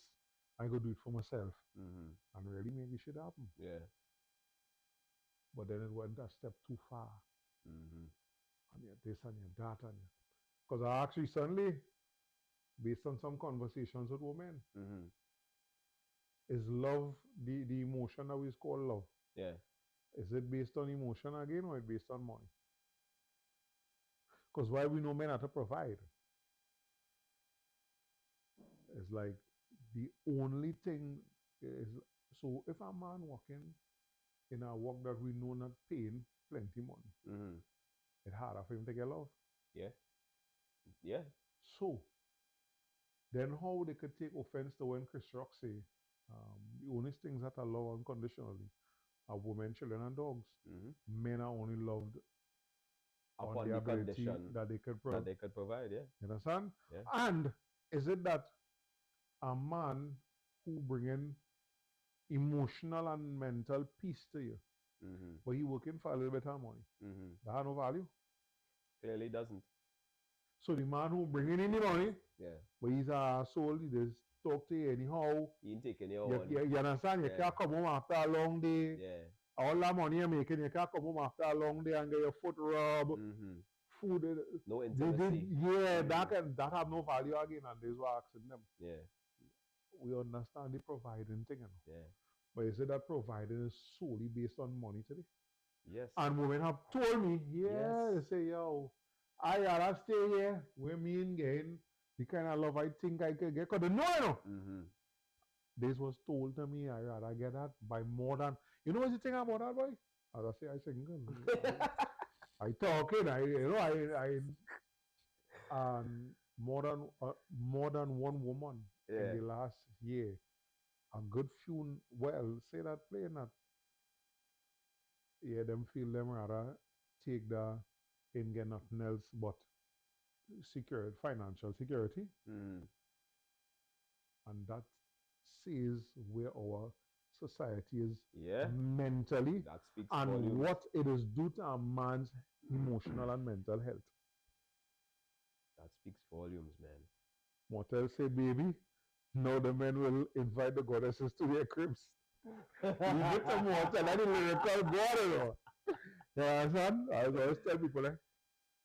I go do it for myself. And really make this shit happen. Yeah. But then it went a step too far. And yet this and yet that and yet. Because I actually recently, based on some conversations with women, is love the emotion that we call love? Yeah. Is it based on emotion again or is it based on money? Because why we know men have to provide. It's like the only thing is, so if a man working in a work that we know not paying plenty money, it's harder for him to get love. Yeah. Yeah. So, then how they could take offense to when Chris Rock say, the only things that are love unconditionally are women, children, and dogs. Men are only loved upon the condition that they could provide. Yeah. You understand? Yeah. And is it that a man who bring in emotional and mental peace to you, but he working for a little bit of money, that have no value? Clearly doesn't. So the man who bringing in the money, but he's a soul, he just talk to you anyhow. He ain't taking your money. You understand? You can't come home after a long day. Yeah. All that money you're making, you can't come home after a long day and get your foot rubbed. Food. No intimacy. That have no value again, and this is what I'm asking them. Yeah. We understand the providing thing, you know? Yeah. But is it that providing is solely based on money today? Yes. And women have told me, they say, yo, I gotta stay here with me and gain the kind of love I think I could get. Because they know, you know. This was told to me, I rather get that by more than, you know what's the thing about that, boy? As I say, I sing. I talking. More than one woman in the last year. A good few, say that playing that. Yeah, them feel them rather take the in get nothing else but financial security. And that says where our society is mentally That speaks and volumes. what it is due to a man's emotional and mental health. That speaks volumes, man. Motel say, baby, now the men will invite the goddesses to their cribs. Leave it to Motel and the lyrical god, you know. You understand? I always tell people,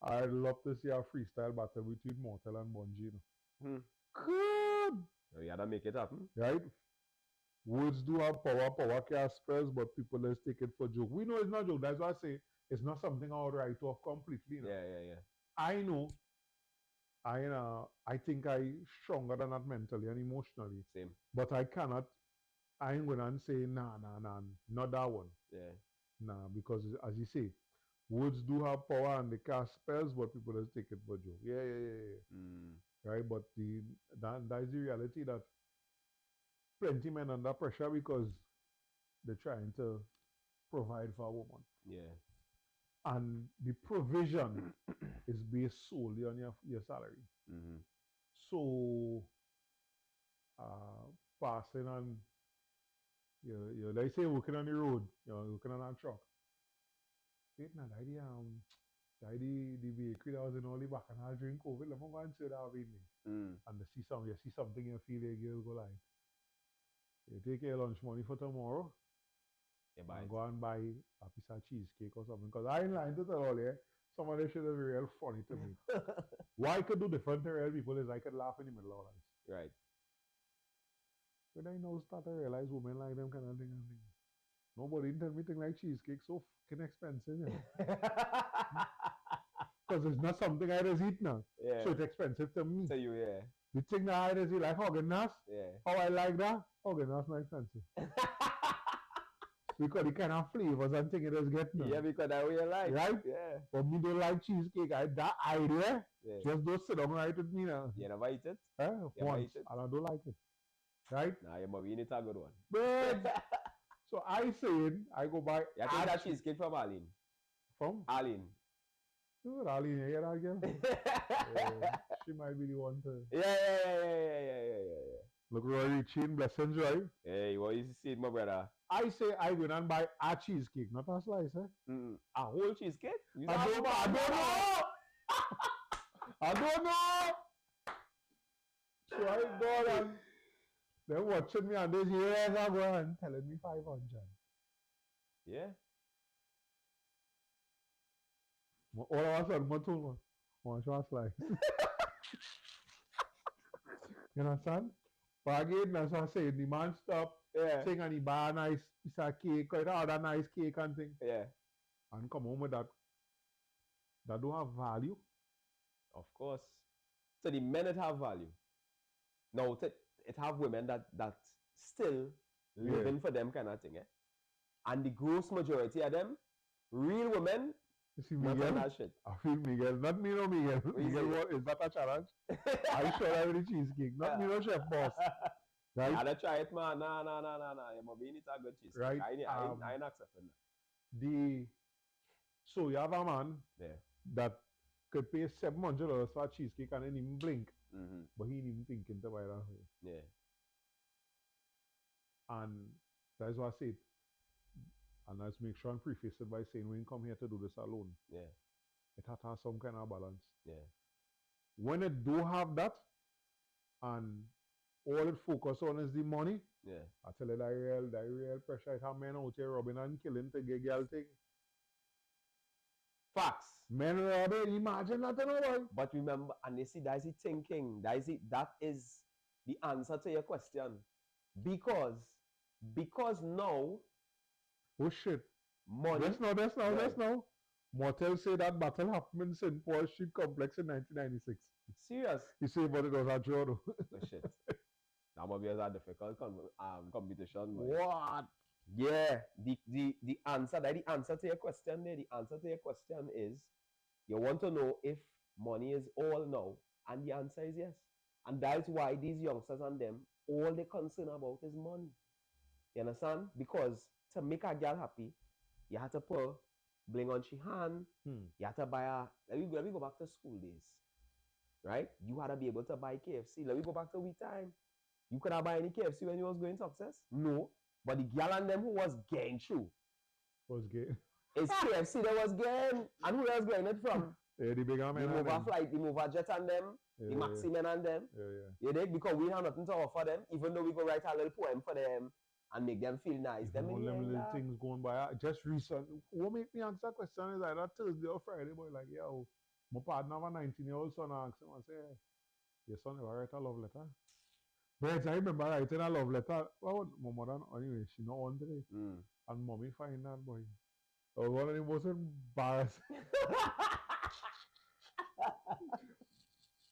I'd love to see a freestyle battle between Motel and Bungie, you know. Good! You gotta make it happen. Right? Words do have power, power can spells, but people just take it for joke. We know it's not joke. That's why I say it's not something I would write off completely. You know? Yeah. I know. I think I stronger than that mentally and emotionally. Same. But I cannot. I ain't gonna say nah, not that one. Yeah. Nah, because as you say, words do have power and they cast spells, but people just take it for joke. Yeah. Right, but that is the reality that plenty men under pressure because they're trying to provide for a woman. Yeah. And the provision is based solely on your salary. So, passing on, you like say working on the road, you're working on a truck. Wait, now, the bakery that was in all the back and I'll drink COVID. Let me go and say that with me. And you see something you feel a girl go like, you take your lunch money for tomorrow. And go and buy a piece of cheesecake or something. Because I ain't lying to tell all you, some of this shit is real funny to me. Why I could do different to real people is I could laugh in the middle of life. Right. When I now start to realize women like them kind of thing. Nobody tell me thing like cheesecake so fucking expensive. Because it's not something I just eat now. Yeah. So it's expensive to me. To you, yeah. The thing that I just eat like Haagen-Dazs. Yeah. How I like that? Haagen-Dazs not expensive. Because the kind of flavors and things it is getting. Yeah, because that's what you like. Right? Yeah. But me don't like cheesecake. That idea, just don't sit down right with me now. You never eat it? Once. And I don't like it. Right? Nah, you must eat a good one. But, so I said, I go buy. You take that cheesecake from Arlene? From? Arlene. Dude, Arlene, you hear that girl? She might be the one to. Yeah. Look, Rory Chin, blessings, right? Hey, what you see, my brother? I say I go and buy a cheesecake, not a slice, A whole cheesecake? I don't know! I don't know! So I go and they're watching me and this years I go and telling me 500. Yeah. All of a sudden, I told me, one short slice. You understand? But again, that's what I say, the man stop. Thing and he buy a nice piece of cake, quite other nice cake and thing. Yeah. And come home with that. That don't have value. Of course. So the men that have value. Now it have women that still living for them kind of thing, And the gross majority of them, real women, you see Miguel? That shit. I feel Miguel. Not me, no Miguel. Miguel, what is that a challenge? I sure I with the cheesecake. Not me, no chef boss. Right? I gotta try it, man. Nah. You must be in it a good cheesecake. Right. I ain't accepting that. So you have a man that could pay $700 for a cheesecake and then even blink. But he ain't even thinking to buy that. Yeah. And that's what I said. And let's make sure and preface it by saying we didn't come here to do this alone. Yeah. It has to have some kind of balance. Yeah. When it do have that, and all it focus on is the money, I tell you that real pressure. It have men out here robbing and killing to get girl thing. Facts. Men robbing, imagine that, you know. But remember, and you see, that is the thinking. That is the answer to your question. Because now. Oh shit. Money. That's now. Motel say that battle happened in St. Paul Street Complex in 1996. Serious? You say, but it was a draw though. Oh shit. That must be a difficult competition. What? Yeah, the answer that the answer to your question there, the answer to your question is you want to know if money is all now, and the answer is yes. And that's why these youngsters and them, all they concern about is money. You understand? Because to make a girl happy, you have to put bling on she hand. You have to buy a let me go back to school days. Right? You had to be able to buy KFC. Let me go back to we time. You could have buy any KFC when you was going success? No. But the girl and them who was getting through. Was gay. It's KFC that was getting. And who else getting it from? Yeah, the bigger men. The Mova Flight, the Mova Jet and them, the Maxi Men and them. You dig? Because we have nothing to offer them, even though we go write a little poem for them and make them feel nice. Them little things going by. Just recently, what make me answer question is either Thursday or Friday, boy, like, yo, my partner have a 19-year-old son asked him, I say, your son ever write a love letter? But I remember writing a love letter. Well, my mother, anyway, she not on today. And mommy find that, boy. Oh, one of the most embarrassing.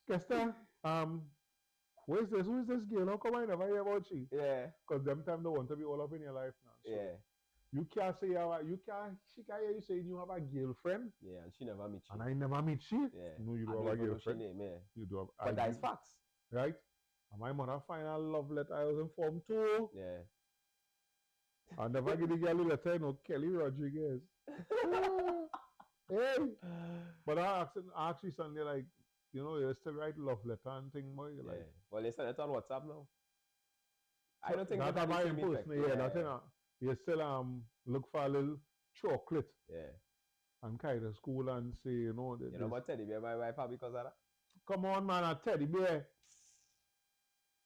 Kester, who is this girl? How come I never hear about she? Yeah. Because them time they want to be all up in your life now. So yeah. You can't say she can't hear you saying you have a girlfriend. Yeah, and she never meet you. And I never meet she. Yeah. No, you do have a girlfriend. Name, yeah. You do have. But that's facts. Right? And my mother find a love letter I was informed too. Yeah. I never get the girl a letter, no Kelly Rodriguez. Hey. But I actually suddenly like, you know, you still write love letter and thing more. Yeah. Like, well, they send it on WhatsApp now. I don't think that's my impulse. Yeah, that's it. You still look for a little chocolate. Yeah. And kind of school and say, you know, you know about teddy bear my wife have because of that? Come on, man, a teddy bear.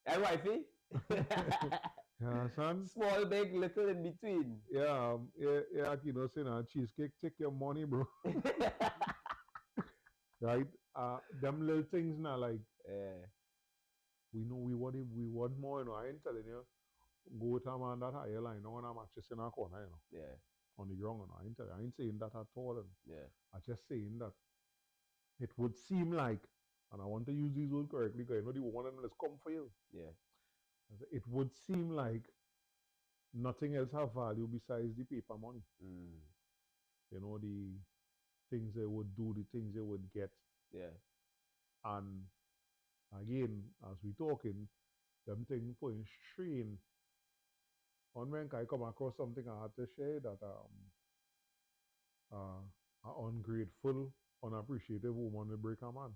Hey, wifey. Yeah, son. Small, big, little in between. Yeah, you know, saying cheesecake, take your money, bro. Right? Them little things now, like, we know we want more, you know. I ain't telling you, go to a man that higher line, no one I'm actually in a corner, you know. Yeah. On the ground, you know. I ain't saying that at all. You know. Yeah. I'm just saying that it would seem like, and I want to use these words correctly because I know the woman is come for you. Yeah. It would seem like nothing else have value besides the paper money. You know, the things they would do, the things they would get. Yeah. And again, as we talking, them things putting strain on when I come across something I had to share that an ungrateful, unappreciative woman will break a man.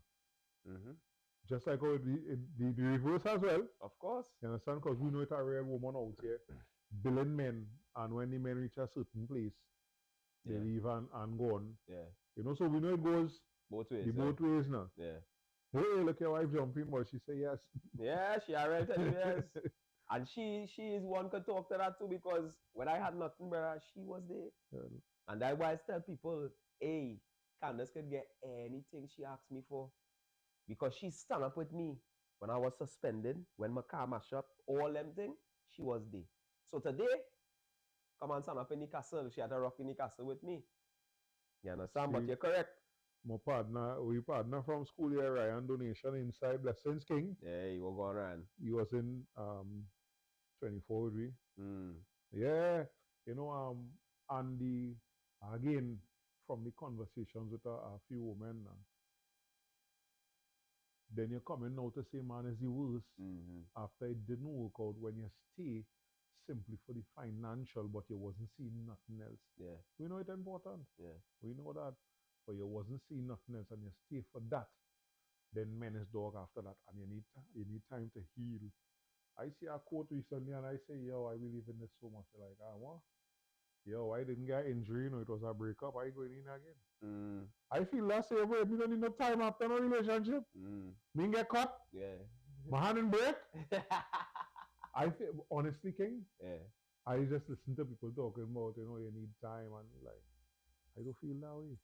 Just like how the reverse as well. Of course. You understand? Because we know it's a real woman out here, billing men, and when the men reach a certain place, they leave and go on. Yeah. You know, so we know it goes both ways. Both ways now. Yeah. Hey, look, your wife jumping, but she say yes. Yeah, she already tell you yes. And she is one could talk to that too, because when I had nothing, brother, she was there. Yeah. And that's why I tell people, hey, Candace could get anything she asks me for. Because she stand up with me when I was suspended, when my car mashed up, all them things, she was there. So today, come and stand up in the castle. She had to rock in the castle with me. You understand? See, but you're correct. We partner from school here, Ryan Donation inside Blessings King. Yeah, he was going around. He was in 24 with me. Yeah. You know, and again, from the conversations with a few women, then you're coming now to say man is the worst after it didn't work out when you stay simply for the financial, but you wasn't seeing nothing else. Yeah. We know it's important. Yeah. We know that. But you wasn't seeing nothing else and you stay for that. Then menace dog after that, and you need time to heal. I see a quote recently and I say, yo, I believe in this so much. You're like, what? Yo, I didn't get injury, you know, it was a breakup. I going in again. I feel that same way. Me don't need no time after no relationship. Me get caught. Yeah. My hand and break. I feel, honestly, King. Yeah. I just listen to people talking about, you know, you need time and like, I don't feel that way.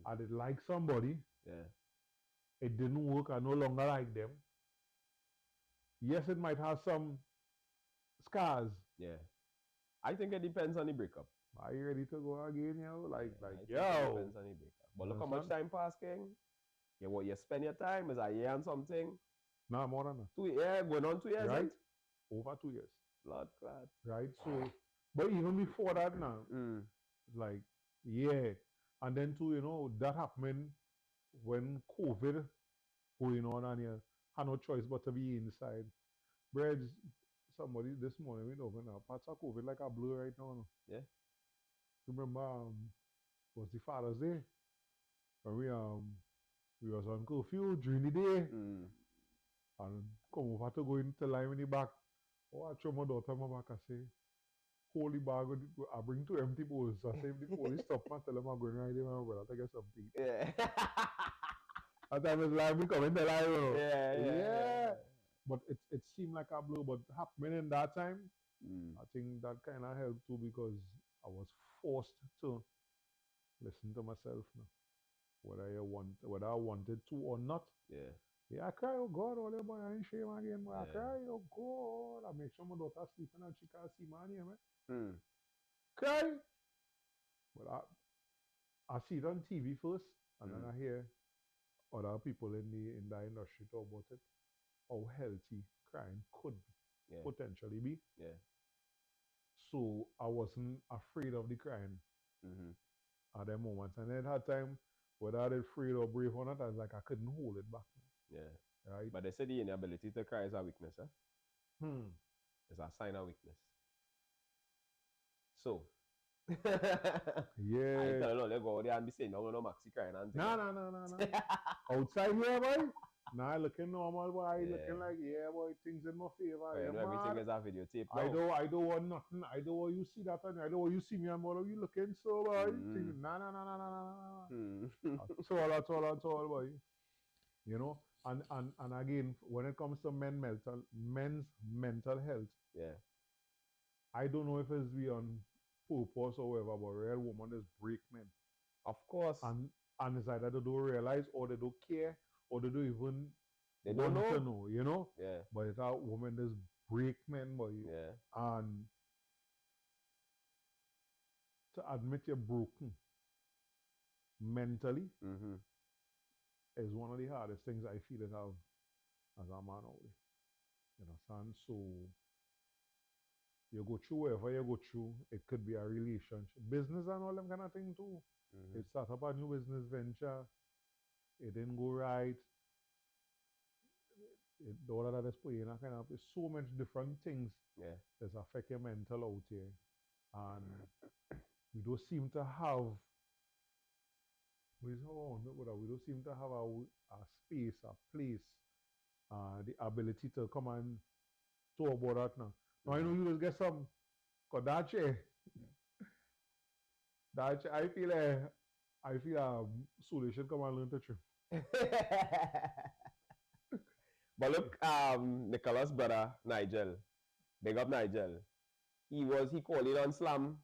I did like somebody. Yeah. It didn't work. I no longer like them. Yes, it might have some scars. Yeah. I think it depends on the breakup. Are you ready to go again, yo? Like, yo. It depends on the breakup. But look how much time passed, King. Yeah, what you spend your time is a year and something. Nah, more than that. 2 years, going on 2 years, right? Over 2 years. Blood clot. Right, so, But even before that now, Mm. like, yeah. And then too, that happened when COVID going on and you had no choice but to be inside. Bread, somebody this morning we over now. Parts of COVID like a blue right now. No? Yeah. Remember was the Father's Day? When we was on curfew during the day Mm. and come over to go into line in the back. Oh, I show my daughter my back, I say, holy bag, I bring two empty bowls. I say, if the police stop me, tell them I'm going right there, my brother, to get something. Yeah. At time is like, we come in the line, you know. Yeah. But it seemed like a blow, but happening in that time, Mm. I think that kind of helped too because I was forced to listen to myself now. Whether I wanted to or not. Yeah. Yeah, I cry, oh God, oh boy, I ain't shame again, boy. I Yeah. cry, oh God. I make sure my daughter sleeping and she can't see man here, man. Mm. Cry. But I see it on TV first, and then I hear other people in the industry talk about it, how healthy crying could potentially be. Yeah. So I wasn't afraid of the crying at that moment. And then that time, whether I did afraid or brave or not, I was like, I couldn't hold it back. Yeah. Right? But they say the inability to cry is a weakness, eh? It's a sign of weakness. So, yeah. I tell you, let go there and be saying, no, Maxi crying and No. Outside here, boy. Nah, looking normal, boy. Yeah. Looking like, yeah, boy, things in my favor. Oh, you know, everything is a videotape now. I don't want nothing. I don't want you see that on you. I don't want you see me and mother. You looking so, boy. Thinking, nah. That's all, boy. You know? And again, when it comes to men's mental health, yeah, I don't know if it's beyond purpose or whatever, but real woman is break men. of course. And it's either they don't realize or they don't care or they don't even don't want to know, you know? Yeah. But it's a woman is break men, boy. Yeah. And to admit you're broken mentally is one of the hardest things I feel it have as a man out there. You understand? So you go through wherever you go through, it could be a relationship, business and all them kind of thing too. It start up a new business venture, it didn't go right. All of that is putting in a kind of so much different things that affect your mental out here. And we don't seem to have we don't seem to have a space, a place, the ability to come and talk about that now. Now I know you just get some, cause that I feel Sule should come and learn to trim. But look, Nicholas' brother, Nigel, big up Nigel. He called it on Slam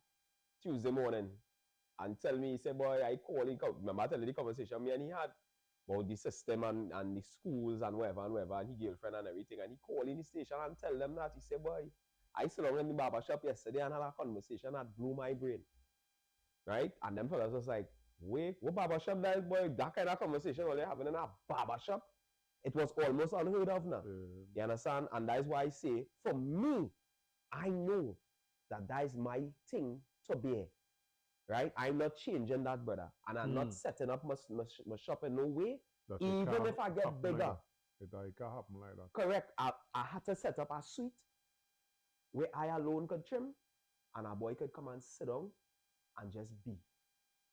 Tuesday morning and tell me, he said, boy, I call him, remember I tell you the conversation me and he had about the system and the schools and whatever, and he girlfriend and everything, and he called in the station and tell them that, he said, boy, I sit down in the barber shop yesterday and had a conversation that blew my brain, right? And them fellas was like, wait, what barber shop that is, boy? That kind of conversation was having in a barber shop? It was almost unheard of now. You understand? And that is why I say, for me, I know that is my thing to bear. Right? I'm not changing that, brother. And I'm not setting up my shop in no way. Even if I get bigger. It can't happen like that. Correct. I had to set up a suite where I alone could trim and a boy could come and sit down and just be.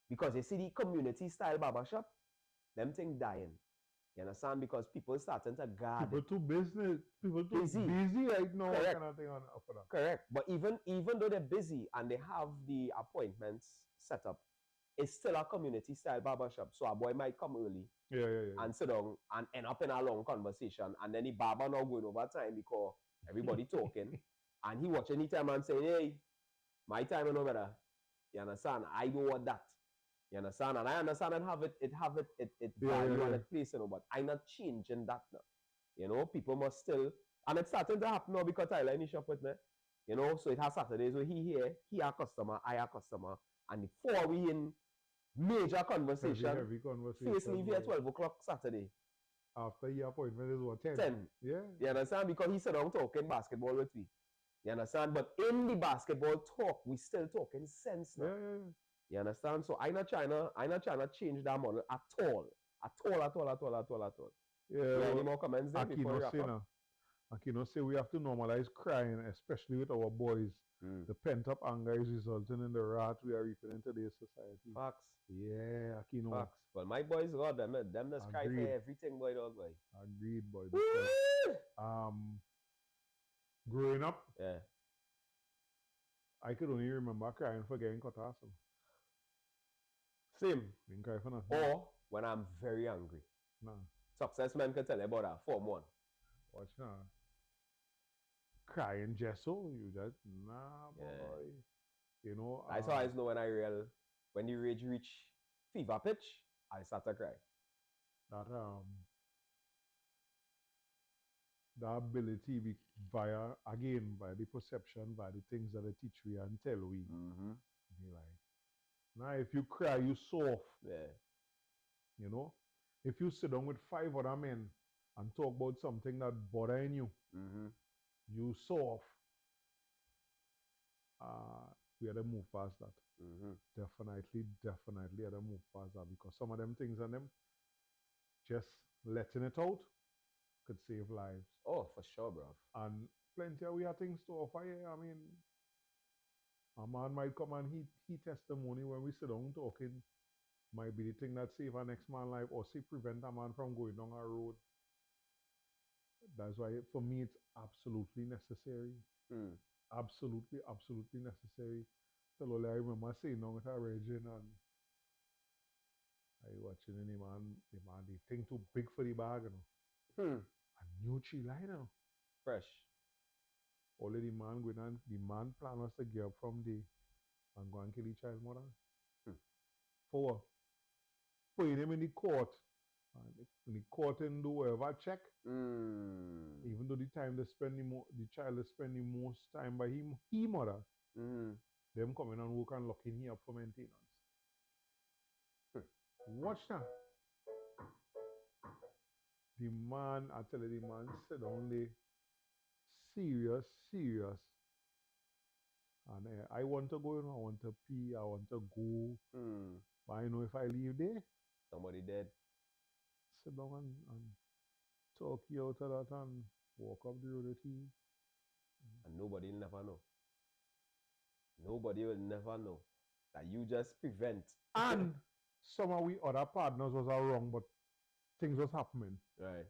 Because you see the community style barbershop, them things dying. You understand? Because people starting to guard. People too busy right now. Correct. Kind of thing on offer that. Correct. But even though they're busy and they have the appointments set up, it's still a community style barbershop. So a boy might come early and sit down and end up in a long conversation. And then the barber now going over time because everybody talking. And he watching the time and saying, hey, my time is no better. You understand? I don't want that. You understand? And I understand and have it value and it place, you know, but I'm not changing that now. You know, people must still, and it's starting to happen now because Tyler in the shop with me. You know, so it has Saturdays where he a customer, I a customer, and before we in major conversation, heavy conversation. face leave here at 12 o'clock Saturday. After your appointment is what, 10? 10. Yeah. You understand? Because he sit down talking basketball with me. You understand? But in the basketball talk, we still talking sense now. Yeah. You understand? So I not trying to change that model at all. At all. Yeah, Any more comments there before we wrap up? Akino say we have to normalize crying, especially with our boys. The pent-up anger is resulting in the wrath we are reaping in today's society. Facts. Yeah, Akino. Facts. Well, my boys, God, them just cry for everything, boy, dog, boy. Agreed, boy. Because, growing up, yeah, I could only remember crying for getting cut off. Same. Didn't cry for nothing. Or when I'm very angry. Nah. Success man can tell you about that. Form 1. Watch now. Crying Jesso, you just boy. You know. That's how I know when the rage reach fever pitch, I start to cry. That the ability by the perception, by the things that they teach we and tell we. Be like, now if you cry, you soft. Yeah. You know, if you sit down with 5 other men and talk about something that bothering you, you soft. We had to move past that. Definitely had to move past that, because some of them things on them, just letting it out could save lives. Oh, for sure, bro. And plenty of we have things to offer here. I mean, a man might come and he testimony when we sit down talking might be the thing that save our next man's life, or say prevent a man from going down a road. That's why for me it's absolutely necessary. Absolutely necessary. So I remember saying now with a region, and I watching the man, the thing too big for the bag, you know. A new Chile, you know. Fresh. Only the man going on, the man plan was to get up from the and go and kill the child mother. For putting him in the court. And in the court and do whatever check. Even though the time they spend the child is spending most time by he mother. Them coming and work and locking him up for maintenance. Watch now. The man, I tell you, the man said only serious. And I want to go, you know, I want to pee, I want to go. But I know if I leave there, somebody dead. Sit down and talk you out of that and walk up the road with you. And nobody will never know. Nobody will never know that you just prevent. And some of we other partners was wrong, but things was happening. Right.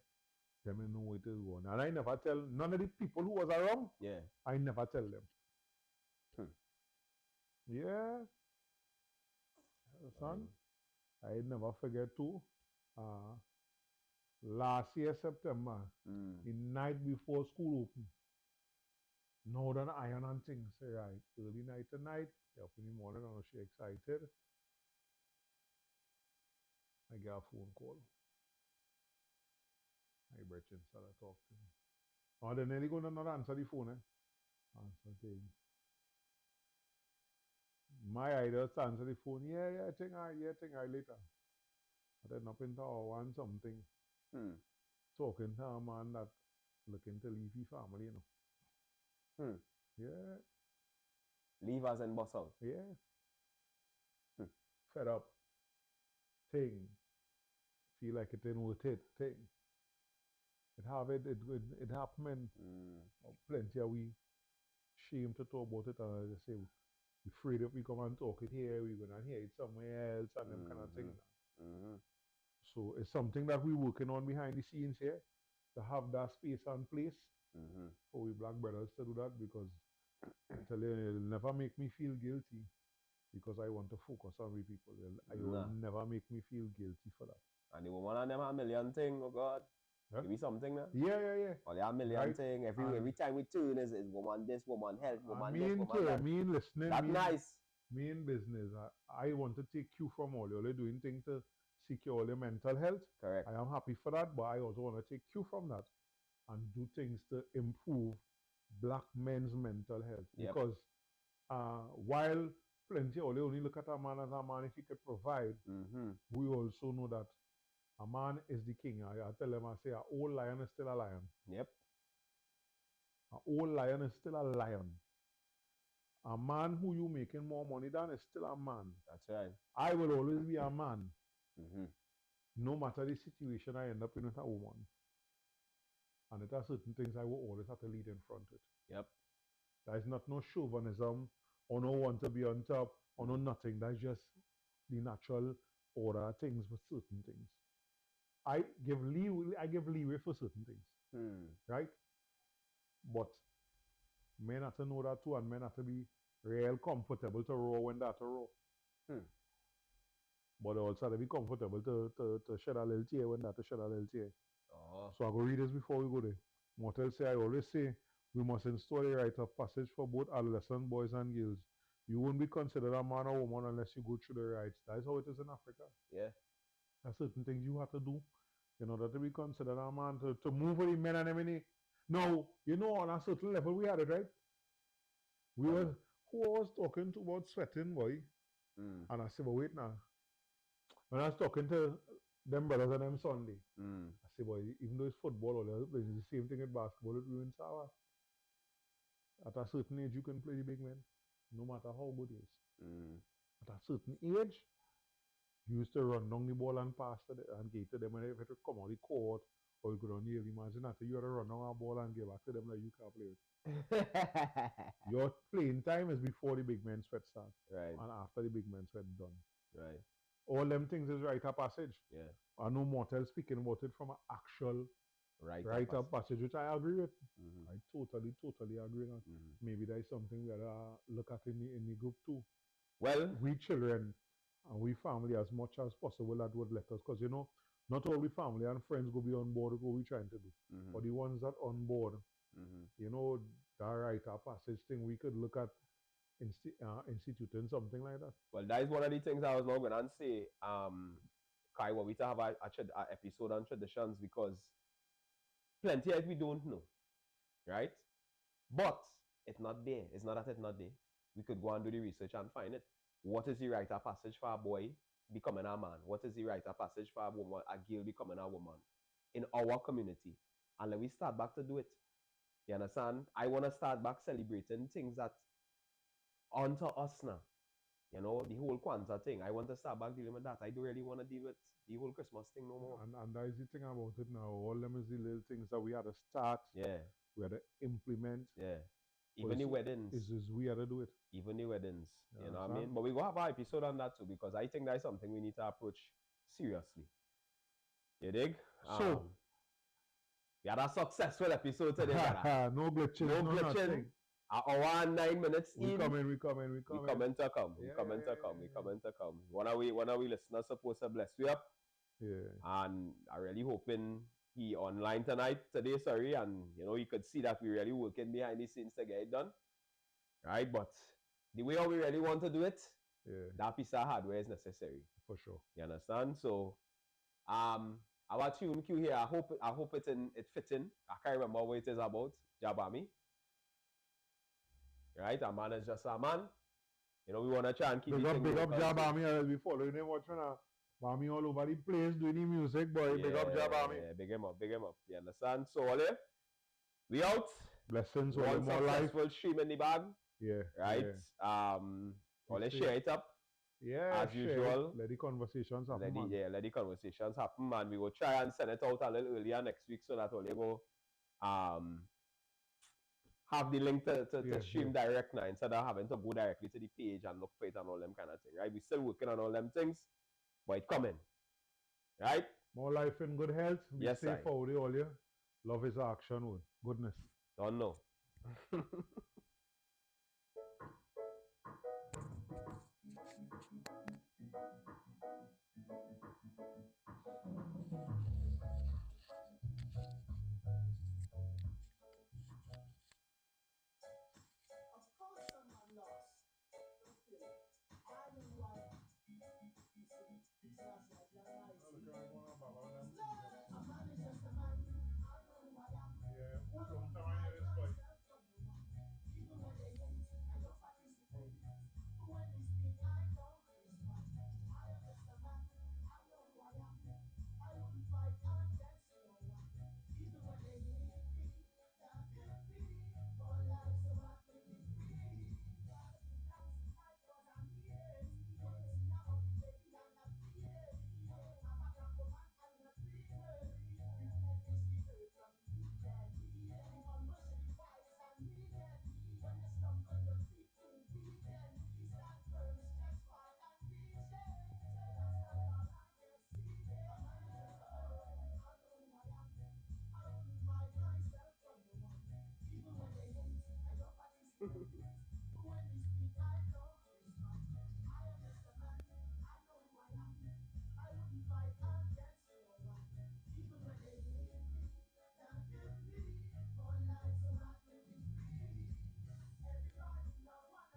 Them know what it is going. And I never tell none of the people who was wrong. Yeah. I never tell them. Yeah. Son, I never forget too. Last year September, the night before school opened. Northern Iron and things, right? Early night tonight, up in the morning, and she excited. I get a phone call. I Bretchen started talk to me. Oh, then nearly going to not answer the phone, Answer thing. My idea to answer the phone. Yeah, I think I later. I then up into one something. Talking to a man that looking to leave his family, you know. Yeah. Leave us and boss out. Yeah. Fed up. Thing. Feel like it ain't worth it. Thing. It happened. Plenty of we shame to talk about it, and I just say we afraid if we come and talk it here, we're gonna hear it somewhere else and them kind of thing. So it's something that we're working on behind the scenes here, to have that space and place for we black brothers to do that, because I tell you, it'll never make me feel guilty because I want to focus on we people. It will never make me feel guilty for that. And the woman and them have a million thing, oh God. Give me something now. Yeah. Well, they have a million thing. Every time we tune is woman this, woman help, woman this, woman that. Me listening. That's nice. Me in business. I want to take cue from all. You're doing things to secure your mental health. Correct. I am happy for that, but I also want to take cue from that and do things to improve black men's mental health. Because while plenty only look at a man as a man if he could provide, we also know that a man is the king. I tell them, I say, an old lion is still a lion. Yep. An old lion is still a lion. A man who you making more money than is still a man. That's right. I will always be a man, Mm-hmm. no matter the situation I end up in with a woman. And there are certain things I will always have to lead in front with. Yep. That is not no chauvinism or no want to be on top or no nothing. That's just the natural order of things for certain things. I give leeway for certain things, right? But men have to know that too, and men have to be real comfortable to row when that's a row. But also to be comfortable to shed a little tear when that's to shed a little tear. Oh. So I go read this before we go there. Mortel say, I always say, we must install a rite of passage for both adolescent boys and girls. You won't be considered a man or woman unless you go through the rites. That is how it is in Africa. Yeah. There are certain things you have to do in order to be considered a man, to move with the men and everything. Now, you know, on a certain level, we had it, right? We were, who was talking about sweating, boy? And I said, but wait now. When I was talking to them brothers and them Sunday, I said, boy, even though it's football or the other places, it's the same thing with basketball, it ruins our. At a certain age, you can play the big men, no matter how good he is. At a certain age, you used to run down the ball and pass to and give to them, and if it would come on the court, or you could run the imagine that you had to run down a ball and give back to them like you can't play it. Your playing time is before the big men sweat start. Right. And after the big men sweat done. Right. All them things is rite of passage. Yeah. I know Mortel speaking about it from an actual rite of passage, which I agree with. I totally agree with that. Maybe that is something we gotta look at in the group too. Well, we children and we family, as much as possible, that would let us, because you know, not all we family and friends go be on board with what we're trying to do. But the ones that on board, you know, that rite of passage thing, we could look at instituting something like that. Well, that is one of the things I was not going to say. Kai, what we to have a episode on traditions, because plenty of we don't know, right? But it's not there. It's not that it's not there. We could go and do the research and find it. What is the rite of passage for a boy becoming a man? What is the rite of passage for a woman, a girl becoming a woman in our community? And let we start back to do it. You understand? I want to start back celebrating things that onto us now. You know, the whole Kwanzaa thing. I want to start back dealing with that. I don't really want to deal with the whole Christmas thing no more. And that is the thing about it now. All them is the little things that we had to start. Yeah. We had to implement. Yeah. Even the weddings. Is we had to do it. Even the weddings. You know what I mean? But we go have an episode on that too, because I think that's something we need to approach seriously. You dig? So we had a successful episode today. No glitching. No glitching. An hour and 9 minutes we in. Coming. We coming to come. One of we listeners supposed to bless you up. Yeah. And I really hoping he online today, sorry, and you know, you could see that we really working behind the scenes to get it done. Right? But the way how we really want to do it, that piece of hardware is necessary. For sure. You understand? So our tune cue here, I hope it fits in. I can't remember what it is about. Jabami. Right? A man is just a man. You know, we want to try and keep big up Jabami. I'll be following him watching Bami all over the place doing the music, boy. Big up Jabami. Yeah, big him up. You understand? So, Ole, we out. Blessings, One more life. Successful stream in the bag. Yeah. Right? Yeah. Ole, share it up. Yeah, as usual. Let the conversations happen. Let the conversations happen, man. We will try and send it out a little earlier next week so that Ole will have the link to stream direct now, instead of having to go directly to the page and look for it and all them kind of thing, right? We're still working on all them things, but it's coming, right? More life and good health. Be safe out there, all you. Love is action word. Goodness. Don't know.